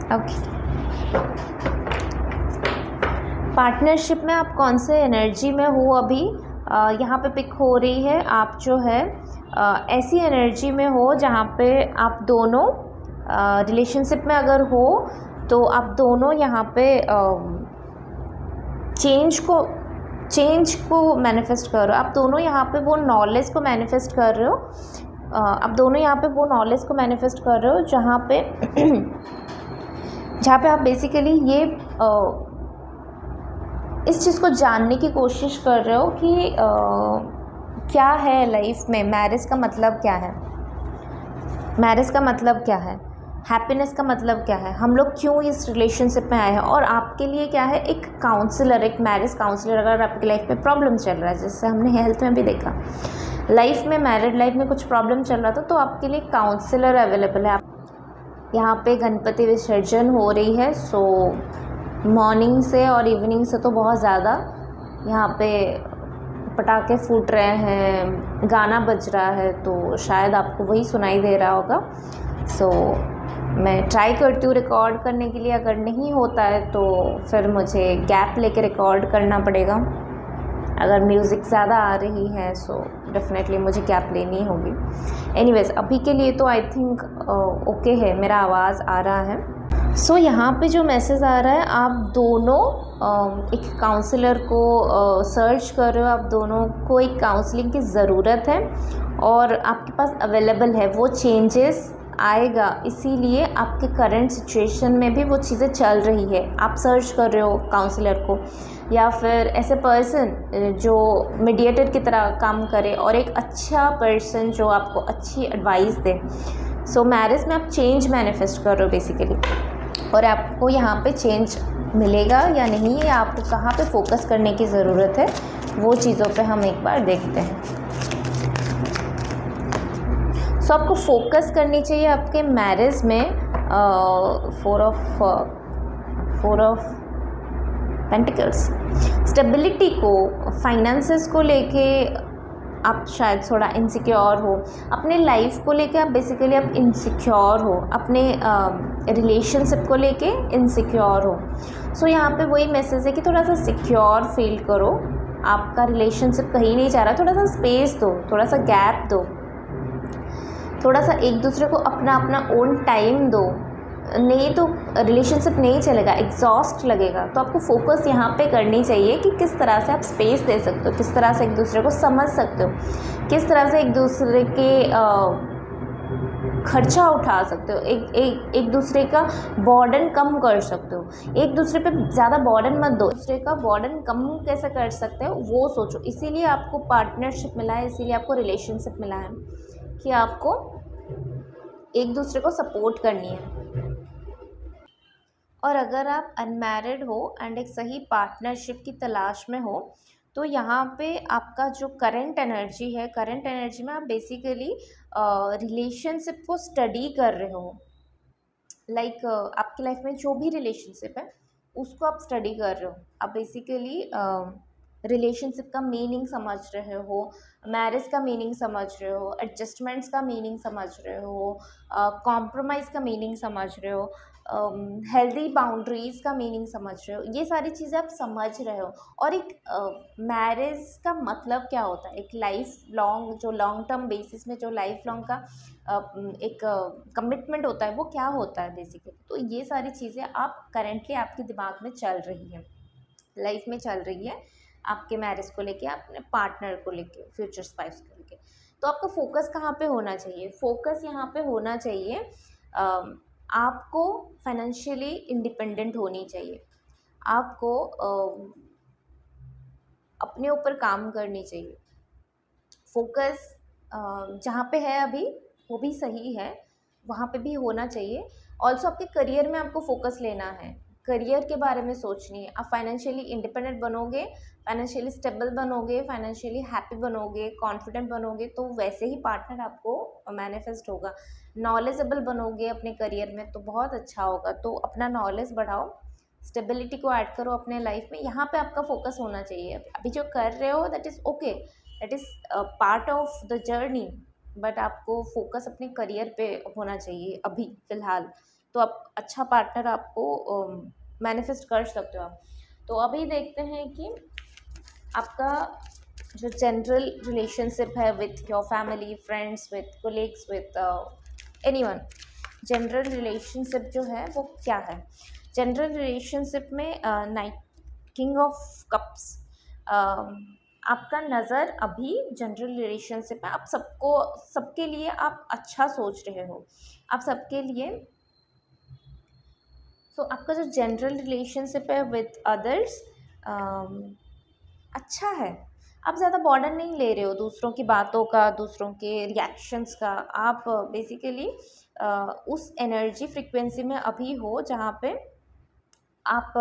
ओके, पार्टनरशिप में आप कौन से एनर्जी में हो अभी, यहाँ पे पिक हो रही है। आप जो है ऐसी एनर्जी में हो जहाँ पे आप दोनों रिलेशनशिप में अगर हो तो आप दोनों यहाँ पे चेंज को मैनिफेस्ट कर रहे हो। आप दोनों यहाँ पे वो नॉलेज को मैनिफेस्ट कर रहे हो, आप दोनों यहाँ पे वो नॉलेज को मैनिफेस्ट कर रहे हो जहाँ पे आप बेसिकली ये इस चीज़ को जानने की कोशिश कर रहे हो कि क्या है लाइफ में, मैरिज का मतलब क्या है, मैरिज का मतलब क्या है। हैप्पीनेस का मतलब क्या है, हम लोग क्यों इस रिलेशनशिप में आए हैं, और आपके लिए क्या है एक काउंसलर, एक मैरिज काउंसलर। अगर आपकी लाइफ में प्रॉब्लम चल रहा है, जैसे हमने हेल्थ में भी देखा, लाइफ में मैरिड लाइफ में कुछ प्रॉब्लम चल रहा था, तो आपके लिए काउंसलर अवेलेबल है। आप यहाँ पे गणपति विसर्जन हो रही है, सो मॉर्निंग से और इवनिंग से तो बहुत ज़्यादा यहाँ पे पटाखे फूट रहे हैं, गाना बज रहा है, तो शायद आपको वही सुनाई दे रहा होगा। सो मैं ट्राई करती हूँ रिकॉर्ड करने के लिए, अगर नहीं होता है तो फिर मुझे गैप लेके रिकॉर्ड करना पड़ेगा। अगर म्यूज़िक ज़्यादा आ रही है सो डेफिनेटली मुझे गैप लेनी होगी। एनीवेज़ अभी के लिए तो आई थिंक ओके है, मेरा आवाज़ आ रहा है। सो यहाँ पे जो मैसेज आ रहा है, आप दोनों एक काउंसलर को सर्च कर रहे हो, आप दोनों को एक काउंसलिंग की ज़रूरत है और आपके पास अवेलेबल है। वो चेंजेस आएगा, इसीलिए आपके करंट सिचुएशन में भी वो चीज़ें चल रही है। आप सर्च कर रहे हो काउंसलर को, या फिर ऐसे पर्सन जो मीडिएटर की तरह काम करे और एक अच्छा पर्सन जो आपको अच्छी एडवाइस दे। सो मैरिज में आप चेंज मैनिफेस्ट कर रहे हो बेसिकली, और आपको यहाँ पे चेंज मिलेगा या नहीं, या आपको कहाँ पे फोकस करने की ज़रूरत है, वो चीज़ों पे हम एक बार देखते हैं। सो आपको फोकस करनी चाहिए आपके मैरिज में फोर ऑफ पेंटिकल्स, स्टेबिलिटी को, फाइनेंसेस को लेके आप शायद थोड़ा इनसिक्योर हो, अपने लाइफ को लेके आप बेसिकली आप इनसिक्योर हो, अपने रिलेशनशिप को लेके इनसिक्योर हो। सो यहाँ पे वही मैसेज है कि थोड़ा सा सिक्योर फील करो, आपका रिलेशनशिप कहीं नहीं जा रहा, थोड़ा सा स्पेस दो, थोड़ा सा गैप दो, थोड़ा सा एक दूसरे को अपना अपना ओन टाइम दो, नहीं तो रिलेशनशिप नहीं चलेगा, एग्जॉस्ट लगेगा। तो आपको फोकस यहाँ पे करनी चाहिए कि किस तरह से आप स्पेस दे सकते हो, किस तरह से एक दूसरे को समझ सकते हो, किस तरह से एक दूसरे के खर्चा उठा सकते हो, एक दूसरे का बर्डन कम कर सकते हो। एक दूसरे पे ज़्यादा बर्डन मत दो, दूसरे का बर्डन कम कैसे कर सकते हो वो सोचो। इसीलिए आपको पार्टनरशिप मिला है, इसीलिए आपको रिलेशनशिप मिला है कि आपको एक दूसरे को सपोर्ट करनी है। और अगर आप अनमैरिड हो एंड एक सही पार्टनरशिप की तलाश में हो, तो यहाँ पे आपका जो करंट एनर्जी है, करंट एनर्जी में आप बेसिकली रिलेशनशिप को स्टडी कर रहे हो। लाइक आपकी लाइफ में जो भी रिलेशनशिप है उसको आप स्टडी कर रहे हो। आप बेसिकली रिलेशनशिप का मीनिंग समझ रहे हो, मैरिज का मीनिंग समझ रहे हो, एडजस्टमेंट्स का मीनिंग समझ रहे हो, कॉम्प्रोमाइज़ का मीनिंग समझ रहे हो, हेल्दी बाउंड्रीज़ का मीनिंग समझ रहे हो। ये सारी चीज़ें आप समझ रहे हो। और एक मैरिज का मतलब क्या होता है, एक लाइफ लॉन्ग, जो लॉन्ग टर्म बेसिस में जो लाइफ लॉन्ग का एक कमिटमेंट होता है, वो क्या होता है बेसिकली। तो ये सारी चीज़ें आप करेंटली आपके दिमाग में चल रही है, लाइफ में चल रही है, आपके मैरिज को लेके, अपने पार्टनर को लेके, फ्यूचर स्पाउस को लेके। तो आपका फोकस कहाँ पे होना चाहिए? फोकस यहाँ पे होना चाहिए, आपको फाइनेंशियली इंडिपेंडेंट होनी चाहिए, आपको अपने ऊपर काम करनी चाहिए। फोकस जहाँ पे है अभी वो भी सही है, वहाँ पे भी होना चाहिए। ऑल्सो आपके करियर में आपको फोकस लेना है, करियर के बारे में सोचनी है। आप फाइनेंशियली इंडिपेंडेंट बनोगे, फाइनेंशियली स्टेबल बनोगे, फाइनेंशियली हैप्पी बनोगे, कॉन्फिडेंट बनोगे, तो वैसे ही पार्टनर आपको मैनिफेस्ट होगा। नॉलेजेबल बनोगे अपने करियर में तो बहुत अच्छा होगा। तो अपना नॉलेज बढ़ाओ, स्टेबिलिटी को ऐड करो अपने लाइफ में, यहाँ पे आपका फोकस होना चाहिए। अभी जो कर रहे हो that is okay, that is part of the journey, but आपको फोकस अपने करियर पे होना चाहिए अभी फ़िलहाल। तो आप अच्छा पार्टनर आपको मैनिफेस्ट कर सकते हो आप। तो अभी देखते हैं कि आपका जो जनरल रिलेशनशिप है with your family, friends, with colleagues, with anyone, general relationship जो है वो क्या है। जनरल रिलेशनशिप में किंग ऑफ कप्स, आपका नज़र अभी जनरल रिलेशनशिप में आप सबको, सबके लिए आप अच्छा सोच रहे हो, आप सबके लिए। सो आपका जो जनरल रिलेशनशिप है विथ अदर्स अच्छा है, आप ज़्यादा बर्डन नहीं ले रहे हो दूसरों की बातों का, दूसरों के रिएक्शंस का। आप बेसिकली उस एनर्जी फ्रिक्वेंसी में अभी हो जहाँ पे आप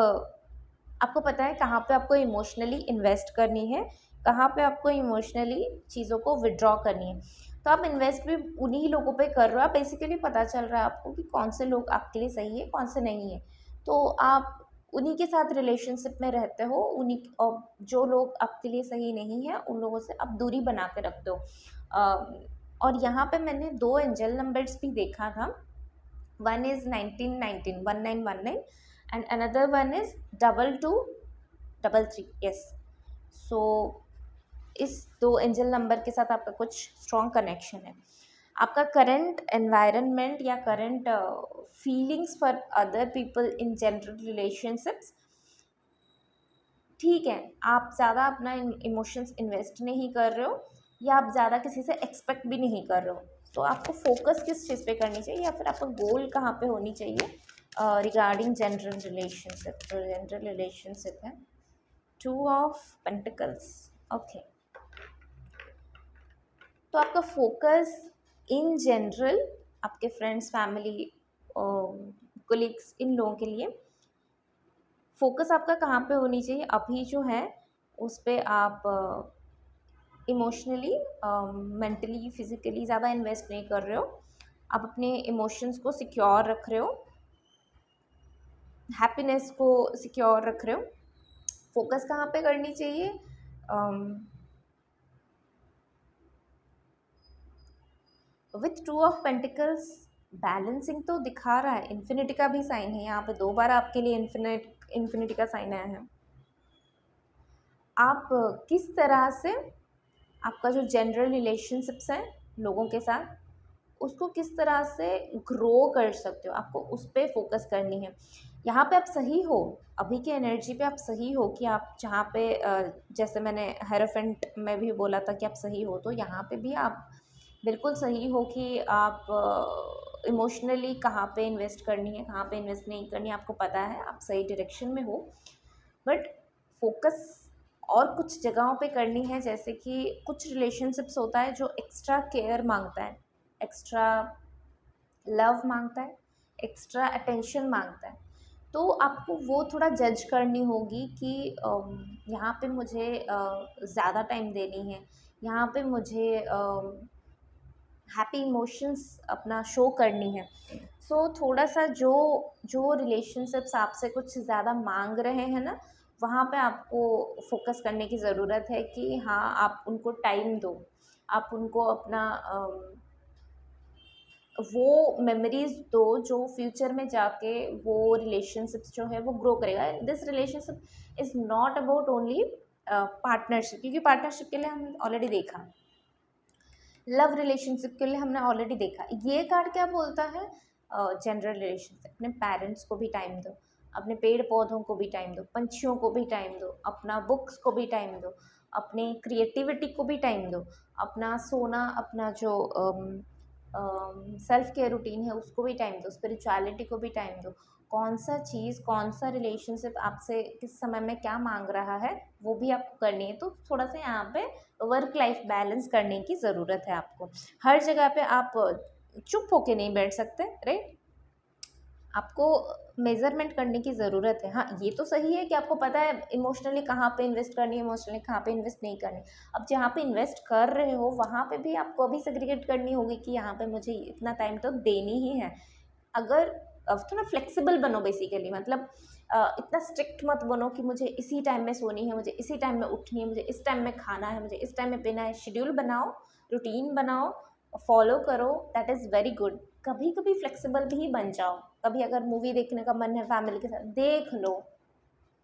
आपको पता है कहाँ पे आपको इमोशनली इन्वेस्ट करनी है, कहाँ पे आपको इमोशनली चीज़ों को विड्रॉ करनी है। तो आप इन्वेस्ट भी उन्हीं लोगों पे कर रहे हो। आप बेसिकली पता चल रहा है आपको कि कौन से लोग आपके लिए सही है, कौन से नहीं है। तो आप उन्हीं के साथ रिलेशनशिप में रहते हो, उन्हीं और जो लोग आपके लिए सही नहीं है उन लोगों से आप दूरी बना के रखते हो। और यहाँ पे मैंने 2 एंजल नंबर्स भी देखा था। One is 1919 1919 and another one is 2233। Yes. So इस 2 एंजल नंबर के साथ आपका कुछ स्ट्रॉन्ग कनेक्शन है। आपका करंट एनवायरनमेंट या current feelings for other people in general relationships ठीक है, आप ज़्यादा अपना इमोशंस इन्वेस्ट नहीं कर रहे हो या आप ज़्यादा किसी से एक्सपेक्ट भी नहीं कर रहे हो। तो आपको फोकस किस चीज़ पे करनी चाहिए या फिर आपका गोल कहाँ पे होनी चाहिए रिगार्डिंग जनरल रिलेशनशिप। तो जनरल रिलेशनशिप है 2 ऑफ पेंटिकल्स। ओके, तो आपका फोकस इन जनरल आपके फ्रेंड्स, फैमिली, कोलिग्स, इन लोगों के लिए फोकस आपका कहाँ पे होनी चाहिए अभी जो है उस पे आप इमोशनली, मेंटली, फिजिकली ज़्यादा इन्वेस्ट नहीं कर रहे हो। आप अपने इमोशंस को सिक्योर रख रहे हो, हैप्पीनेस को सिक्योर रख रहे हो। फोकस कहाँ पे करनी चाहिए? विथ 2 ऑफ पेंटिकल्स बैलेंसिंग तो दिखा रहा है, इन्फिनिटी का भी साइन है यहाँ पे, 2 बार आपके लिए इन्फिनिटी का साइन आया है। आप किस तरह से आपका जो जनरल रिलेशनशिप्स हैं लोगों के साथ उसको किस तरह से ग्रो कर सकते हो, आपको उस पर फोकस करनी है। यहाँ पे आप सही हो, अभी की एनर्जी पे आप सही हो कि आप जहाँ पे जैसे मैंने हेरोफेंट में भी बोला था कि आप सही हो, तो यहाँ पे भी आप बिल्कुल सही हो कि आप इमोशनली कहाँ पे इन्वेस्ट करनी है, कहाँ पे इन्वेस्ट नहीं करनी है, आपको पता है, आप सही डायरेक्शन में हो। बट फोकस और कुछ जगहों पे करनी है, जैसे कि कुछ रिलेशनशिप्स होता है जो एक्स्ट्रा केयर मांगता है, एक्स्ट्रा लव मांगता है, एक्स्ट्रा अटेंशन मांगता है। तो आपको वो थोड़ा जज करनी होगी कि यहाँ पे मुझे ज़्यादा टाइम देनी है, यहाँ पे मुझे हैप्पी इमोशंस अपना शो करनी है। सो थोड़ा सा जो जो रिलेशनशिप्स आपसे कुछ ज़्यादा मांग रहे हैं ना, वहाँ पे आपको फोकस करने की ज़रूरत है कि हाँ, आप उनको टाइम दो, आप उनको अपना वो मेमोरीज दो जो फ्यूचर में जाके वो रिलेशनशिप्स जो है वो ग्रो करेगा। This relationship is not about only partnership, क्योंकि पार्टनरशिप के लिए हम ऑलरेडी देखा, लव रिलेशनशिप के लिए हमने ऑलरेडी देखा। ये कार्ड क्या बोलता है? जनरल रिलेशनशिप, अपने पेरेंट्स को भी टाइम दो, अपने पेड़ पौधों को भी टाइम दो, पंछियों को भी टाइम दो, अपना बुक्स को भी टाइम दो, अपने क्रिएटिविटी को भी टाइम दो, अपना सोना, अपना जो सेल्फ केयर रूटीन है उसको भी टाइम दो, स्पिरिचुअलिटी को भी टाइम दो। कौन सा चीज़, कौन सा रिलेशनशिप आपसे किस समय में क्या मांग रहा है वो भी आपको करनी है। तो थोड़ा सा यहाँ पे वर्क लाइफ बैलेंस करने की ज़रूरत है आपको। हर जगह पे आप चुप होके नहीं बैठ सकते, राइट? आपको मेज़रमेंट करने की ज़रूरत है। हाँ, ये तो सही है कि आपको पता है इमोशनली कहाँ पे इन्वेस्ट करनी है, इमोशनली कहाँ पे इन्वेस्ट नहीं करनी। अब जहाँ पे इन्वेस्ट कर रहे हो वहाँ पे भी आपको अभी सेग्रीगेट करनी होगी कि यहाँ पे मुझे इतना टाइम तो देनी ही है। अगर थोड़ा फ्लेक्सिबल बनो बेसिकली, मतलब इतना स्ट्रिक्ट मत बनो कि मुझे इसी टाइम में सोनी है, मुझे इसी टाइम में उठनी है, मुझे इस टाइम में खाना है, मुझे इस टाइम में पीना है। शेड्यूल बनाओ, रूटीन बनाओ, फॉलो करो, दैट इज़ वेरी गुड। कभी कभी फ्लेक्सिबल भी बन जाओ, कभी अगर मूवी देखने का मन है फैमिली के साथ देख लो,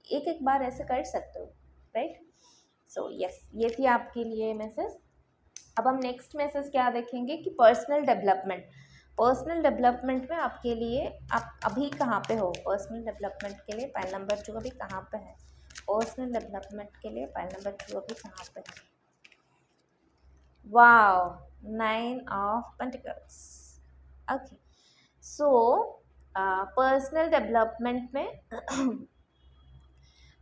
एक एक बार ऐसे कर सकते हो, राइट? सो यस, ये थी आपके लिए मैसेज। अब हम नेक्स्ट मैसेज क्या देखेंगे कि पर्सनल डेवलपमेंट। पर्सनल डेवलपमेंट में आपके लिए आप अभी कहाँ पे हो? पर्सनल डेवलपमेंट के लिए पाइल नंबर 2 अभी कहाँ पे है? पर्सनल डेवलपमेंट के लिए पाइल नंबर 2 अभी कहाँ पे है? Wow, 9 of pentacles. Okay, so personal development में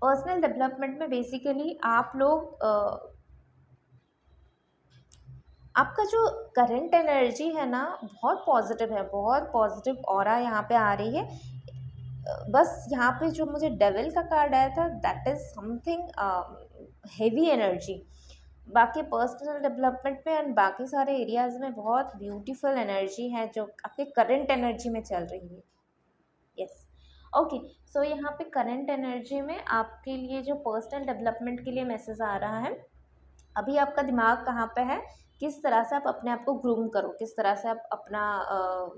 पर्सनल डेवलपमेंट में बेसिकली आप लोग आपका जो करंट एनर्जी है ना बहुत पॉजिटिव है, बहुत पॉजिटिव ऑरा यहाँ पे आ रही है। बस यहाँ पे जो मुझे डेविल का कार्ड आया था that is something heavy energy. बाकी पर्सनल डेवलपमेंट में एंड बाकी सारे एरियाज़ में बहुत ब्यूटीफुल एनर्जी है जो आपके करंट एनर्जी में चल रही है। Yes, okay. सो यहाँ पे करंट एनर्जी में आपके लिए जो पर्सनल डेवलपमेंट के लिए मैसेज आ रहा है, अभी आपका दिमाग कहाँ पे है, किस तरह से आप अपने आप को ग्रूम करो, किस तरह से आप अपना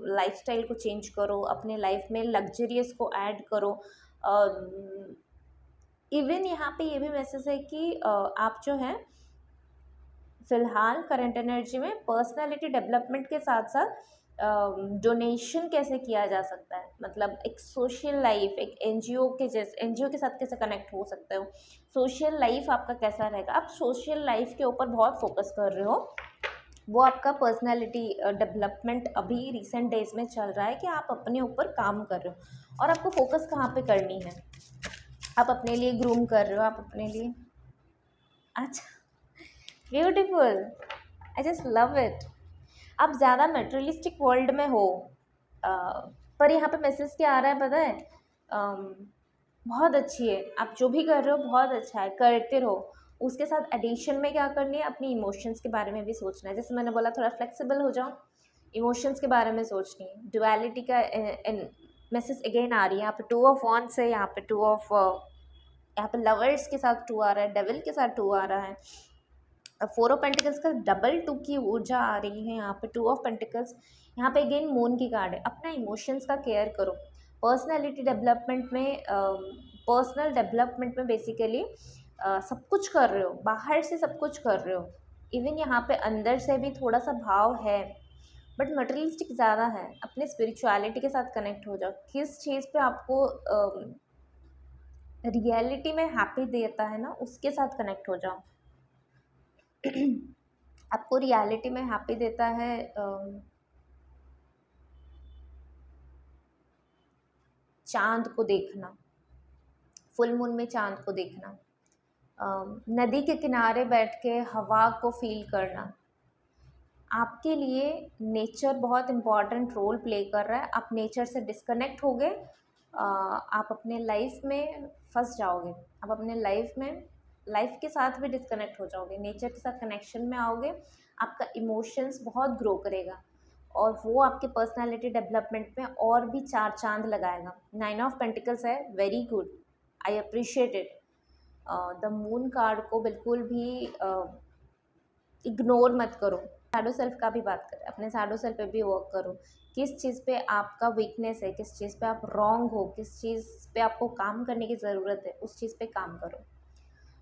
लाइफस्टाइल को चेंज करो, अपने लाइफ में लग्जरियस को ऐड करो। इवन यहाँ पे ये भी मैसेज है कि आप जो है फ़िलहाल करंट एनर्जी में पर्सनालिटी डेवलपमेंट के साथ साथ डोनेशन कैसे किया जा सकता है, मतलब एक सोशल लाइफ, एक एनजीओ के जैसे एनजीओ के साथ कैसे कनेक्ट हो सकते हो, सोशल लाइफ आपका कैसा रहेगा। आप सोशल लाइफ के ऊपर बहुत फोकस कर रहे हो, वो आपका पर्सनालिटी डेवलपमेंट अभी रिसेंट डेज में चल रहा है कि आप अपने ऊपर काम कर रहे हो। और आपको फोकस कहाँ पे करनी है, आप अपने लिए ग्रूम कर रहे हो, आप अपने लिए। अच्छा, beautiful, I just love it. आप ज़्यादा मटेरियलिस्टिक वर्ल्ड में हो, अ, पर यहाँ पे मैसेज क्या आ रहा है पता है, बहुत अच्छी है, आप जो भी कर रहे हो बहुत अच्छा है, करते रहो। उसके साथ एडिशन में क्या करनी है, अपनी इमोशंस के बारे में भी सोचना है। जैसे मैंने बोला थोड़ा फ्लेक्सिबल हो जाओ, इमोशंस के बारे में सोचनी है। डुअलिटी का मैसेज अगेन आ रही है यहाँ पे, 2 ऑफ वॉन्ड्स है यहाँ पे, यहाँ पे लवर्स के साथ 2 आ रहा है, डेविल के साथ 2 आ रहा है। 4 ऑफ पेंटिकल्स का डबल 2 की ऊर्जा आ रही है यहाँ पे, 2 ऑफ पेंटिकल्स। यहाँ पे अगेन मून की कार्ड है। अपना इमोशंस का केयर करो। पर्सनैलिटी डेवलपमेंट में पर्सनल डेवलपमेंट में बेसिकली सब कुछ कर रहे हो, बाहर से सब कुछ कर रहे हो, इवन यहाँ पे अंदर से भी थोड़ा सा भाव है, बट मटेरियलिस्टिक ज़्यादा है। अपने स्पिरिचुअलिटी के साथ कनेक्ट हो जाओ। किस चीज़ पे आपको रियलिटी में हैप्पी देता है ना, उसके साथ कनेक्ट हो जाओ। आपको रियलिटी में हैप्पी देता है चाँद को देखना, फुल मून में चाँद को देखना, नदी के किनारे बैठ के हवा को फील करना। आपके लिए नेचर बहुत इम्पॉर्टेंट रोल प्ले कर रहा है। आप नेचर से डिस्कनेक्ट हो गए, आप अपने लाइफ में फंस जाओगे। आप अपने लाइफ में लाइफ के साथ भी डिस्कनेक्ट हो जाओगे, नेचर के साथ कनेक्शन में आओगे, आपका इमोशंस बहुत ग्रो करेगा और वो आपके पर्सनालिटी डेवलपमेंट में और भी 4 चांद लगाएगा। 9 ऑफ पेंटिकल्स है, very good, I appreciate it. The moon card को बिल्कुल भी इग्नोर मत करो। शैडो सेल्फ का भी बात करें, अपने शैडो सेल्फ पे भी वर्क करो। किस चीज़ पे आपका वीकनेस है, किस चीज़ पे आप रॉन्ग हो, किस चीज़ पे आपको काम करने की ज़रूरत है, उस चीज़ पे काम करो।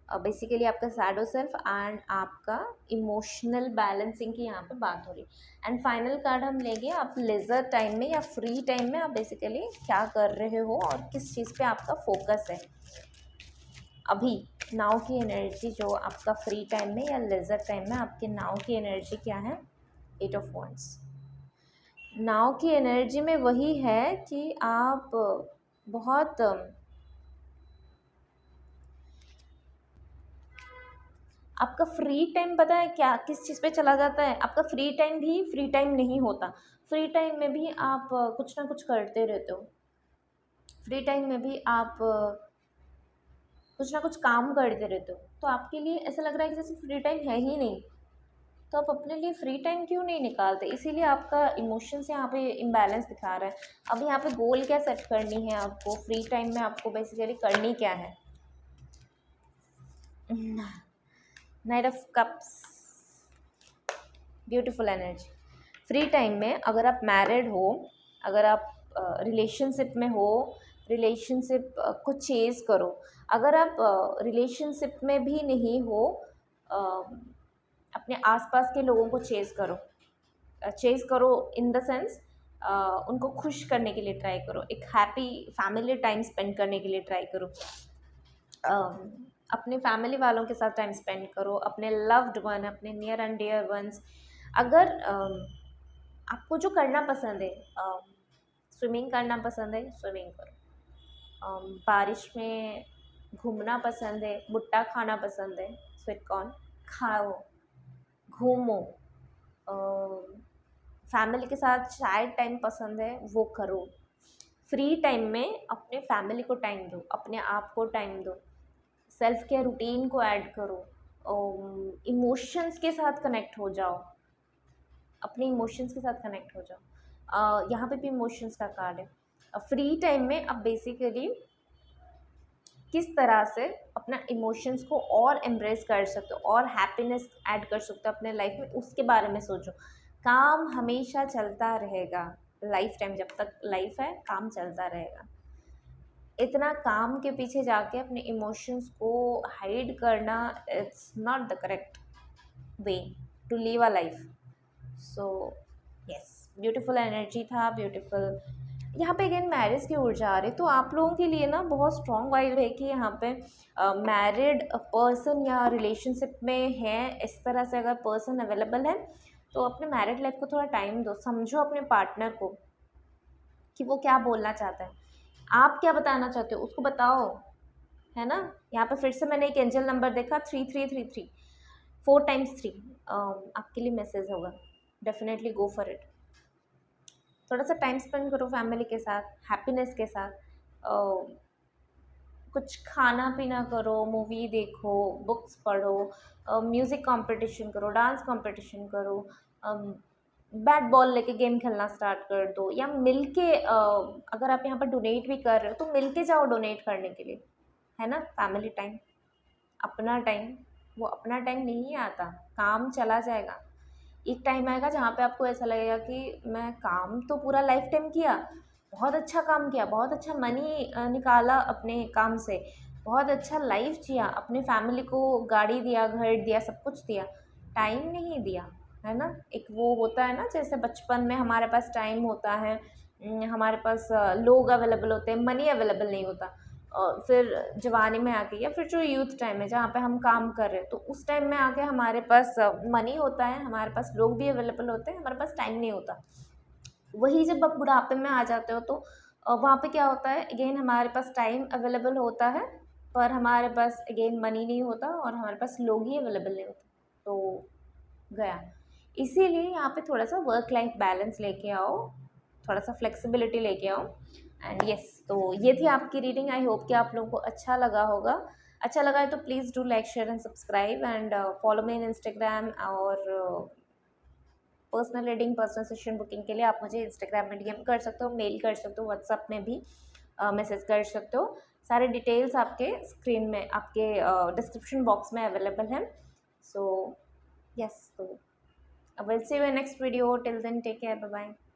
बेसिकली आपका शैडो सेल्फ एंड आपका इमोशनल बैलेंसिंग की यहाँ पे बात हो रही है। एंड फाइनल कार्ड हम लेंगे, आप लेज़र टाइम में या फ्री टाइम में आप बेसिकली क्या कर रहे हो और किस चीज़ पे आपका फोकस है अभी। नाव की एनर्जी जो आपका फ्री टाइम में या लेज़र टाइम में आपके नाव की एनर्जी क्या है, 8 ऑफ वॉन्ड्स। नाव की एनर्जी में वही है कि आप बहुत आपका फ्री टाइम पता है क्या किस चीज़ पे चला जाता है, आपका फ्री टाइम भी फ्री टाइम नहीं होता। फ्री टाइम में भी आप कुछ ना कुछ करते रहते हो। फ्री टाइम में भी आप कुछ ना कुछ काम करते रहते हो, तो आपके लिए ऐसा लग रहा है कि जैसे फ्री टाइम है ही नहीं। तो आप अपने लिए फ्री टाइम क्यों नहीं निकालते, इसीलिए आपका इमोशंस यहाँ पे इम्बैलेंस दिखा रहा है। अब यहाँ पे गोल क्या सेट करनी है आपको, फ्री टाइम में आपको बेसिकली करनी क्या है। Night of cups, beautiful energy. Free time में अगर आप मैरिड हो, अगर आप रिलेशनशिप में हो, रिलेशनशिप को चेज़ करो। अगर आप रिलेशनशिप में भी नहीं हो, अपने आसपास के लोगों को चेज़ करो इन द सेंस उनको खुश करने के लिए ट्राई करो, एक हैप्पी फैमिली टाइम स्पेंड करने के लिए ट्राई करो। अपने फैमिली वालों के साथ टाइम स्पेंड करो, अपने लव्ड वन, अपने नियर एंड डियर वंस। अगर आपको जो करना पसंद है, स्विमिंग करना पसंद है, स्विमिंग करो। बारिश में घूमना पसंद है, भुट्टा खाना पसंद है, स्वीट कॉर्न खाओ, घूमो। फैमिली के साथ शायद टाइम पसंद है वो करो। फ्री टाइम में अपने फैमिली को टाइम दो, अपने आप को टाइम दो, सेल्फ केयर रूटीन को ऐड करो, इमोशंस के साथ कनेक्ट हो जाओ, अपने इमोशंस के साथ कनेक्ट हो जाओ। यहाँ पे भी इमोशंस का कार्ड है। फ्री टाइम में अब बेसिकली किस तरह से अपना इमोशंस को और एम्ब्रेस कर सकते हो और हैप्पीनेस ऐड कर सकते हो अपने लाइफ में, उसके बारे में सोचो। काम हमेशा चलता रहेगा, लाइफ टाइम जब तक लाइफ है काम चलता रहेगा। इतना काम के पीछे जाके अपने इमोशंस को हाइड करना, it's not the correct way to live a life. So yes, beautiful energy था, ब्यूटीफुल। यहाँ पे अगेन मैरिज की ऊर्जा आ रही, तो आप लोगों के लिए ना बहुत स्ट्रॉन्ग वाइब है कि यहाँ पे मैरिड पर्सन या रिलेशनशिप में है, इस तरह से अगर पर्सन अवेलेबल है तो अपने मैरिड लाइफ को थोड़ा टाइम दो, समझो अपने पार्टनर को कि वो क्या बोलना चाहता है, आप क्या बताना चाहते हो उसको बताओ, है ना। यहाँ पे फिर से मैंने एक एंजल नंबर देखा 3333, 4 टाइम्स 3, आपके लिए मैसेज होगा, डेफिनेटली गो फॉर इट। थोड़ा सा टाइम स्पेंड करो फैमिली के साथ, हैप्पीनेस के साथ, कुछ खाना पीना करो, मूवी देखो, बुक्स पढ़ो, म्यूज़िक कंपटीशन करो, डांस कंपटीशन करो, बैट बॉल लेके गेम खेलना स्टार्ट कर दो, या मिल के अगर आप यहाँ पर डोनेट भी कर रहे हो तो मिल के जाओ डोनेट करने के लिए, है ना। फैमिली टाइम, अपना टाइम, वो अपना टाइम नहीं आता, काम चला जाएगा। एक टाइम आएगा जहाँ पे आपको ऐसा लगेगा कि मैं काम तो पूरा लाइफ टाइम किया, बहुत अच्छा काम किया, बहुत अच्छा मनी निकाला अपने काम से, बहुत अच्छा लाइफ जिया, अपने फैमिली को गाड़ी दिया, घर दिया, सब कुछ दिया, टाइम नहीं दिया, है ना। एक वो होता है ना, जैसे बचपन में हमारे पास टाइम होता है, हमारे पास लोग अवेलेबल होते हैं, मनी अवेलेबल नहीं होता। और फिर जवानी में आके या फिर जो यूथ टाइम है जहाँ पे हम काम कर रहे हैं, तो उस टाइम में आके हमारे पास मनी होता है, हमारे पास लोग भी अवेलेबल होते हैं, हमारे पास टाइम नहीं होता। वही जब आप बुढ़ापे में आ जाते हो तो वहाँ पे क्या होता है, अगेन हमारे पास टाइम अवेलेबल होता है पर हमारे पास अगेन मनी नहीं होता और हमारे पास लोग ही अवेलेबल नहीं होते, तो गया। इसीलिए यहाँ पे थोड़ा सा वर्क लाइफ बैलेंस लेके आओ, थोड़ा सा फ्लेक्सिबिलिटी लेके आओ। एंड यस, तो ये थी आपकी रीडिंग। आई होप कि आप लोगों को अच्छा लगा होगा। अच्छा लगा है तो please do like, share and subscribe, and follow me in Instagram. और personal reading, personal session booking के लिए आप मुझे इंस्टाग्राम में डीएम कर सकते हो, मेल कर सकते हो, व्हाट्सअप में भी मैसेज कर सकते हो। सारे डिटेल्स आपके स्क्रीन में, आपके डिस्क्रिप्शन बॉक्स में अवेलेबल हैं। सो यस, तो I will see you in next video. Till then, take care. Bye bye.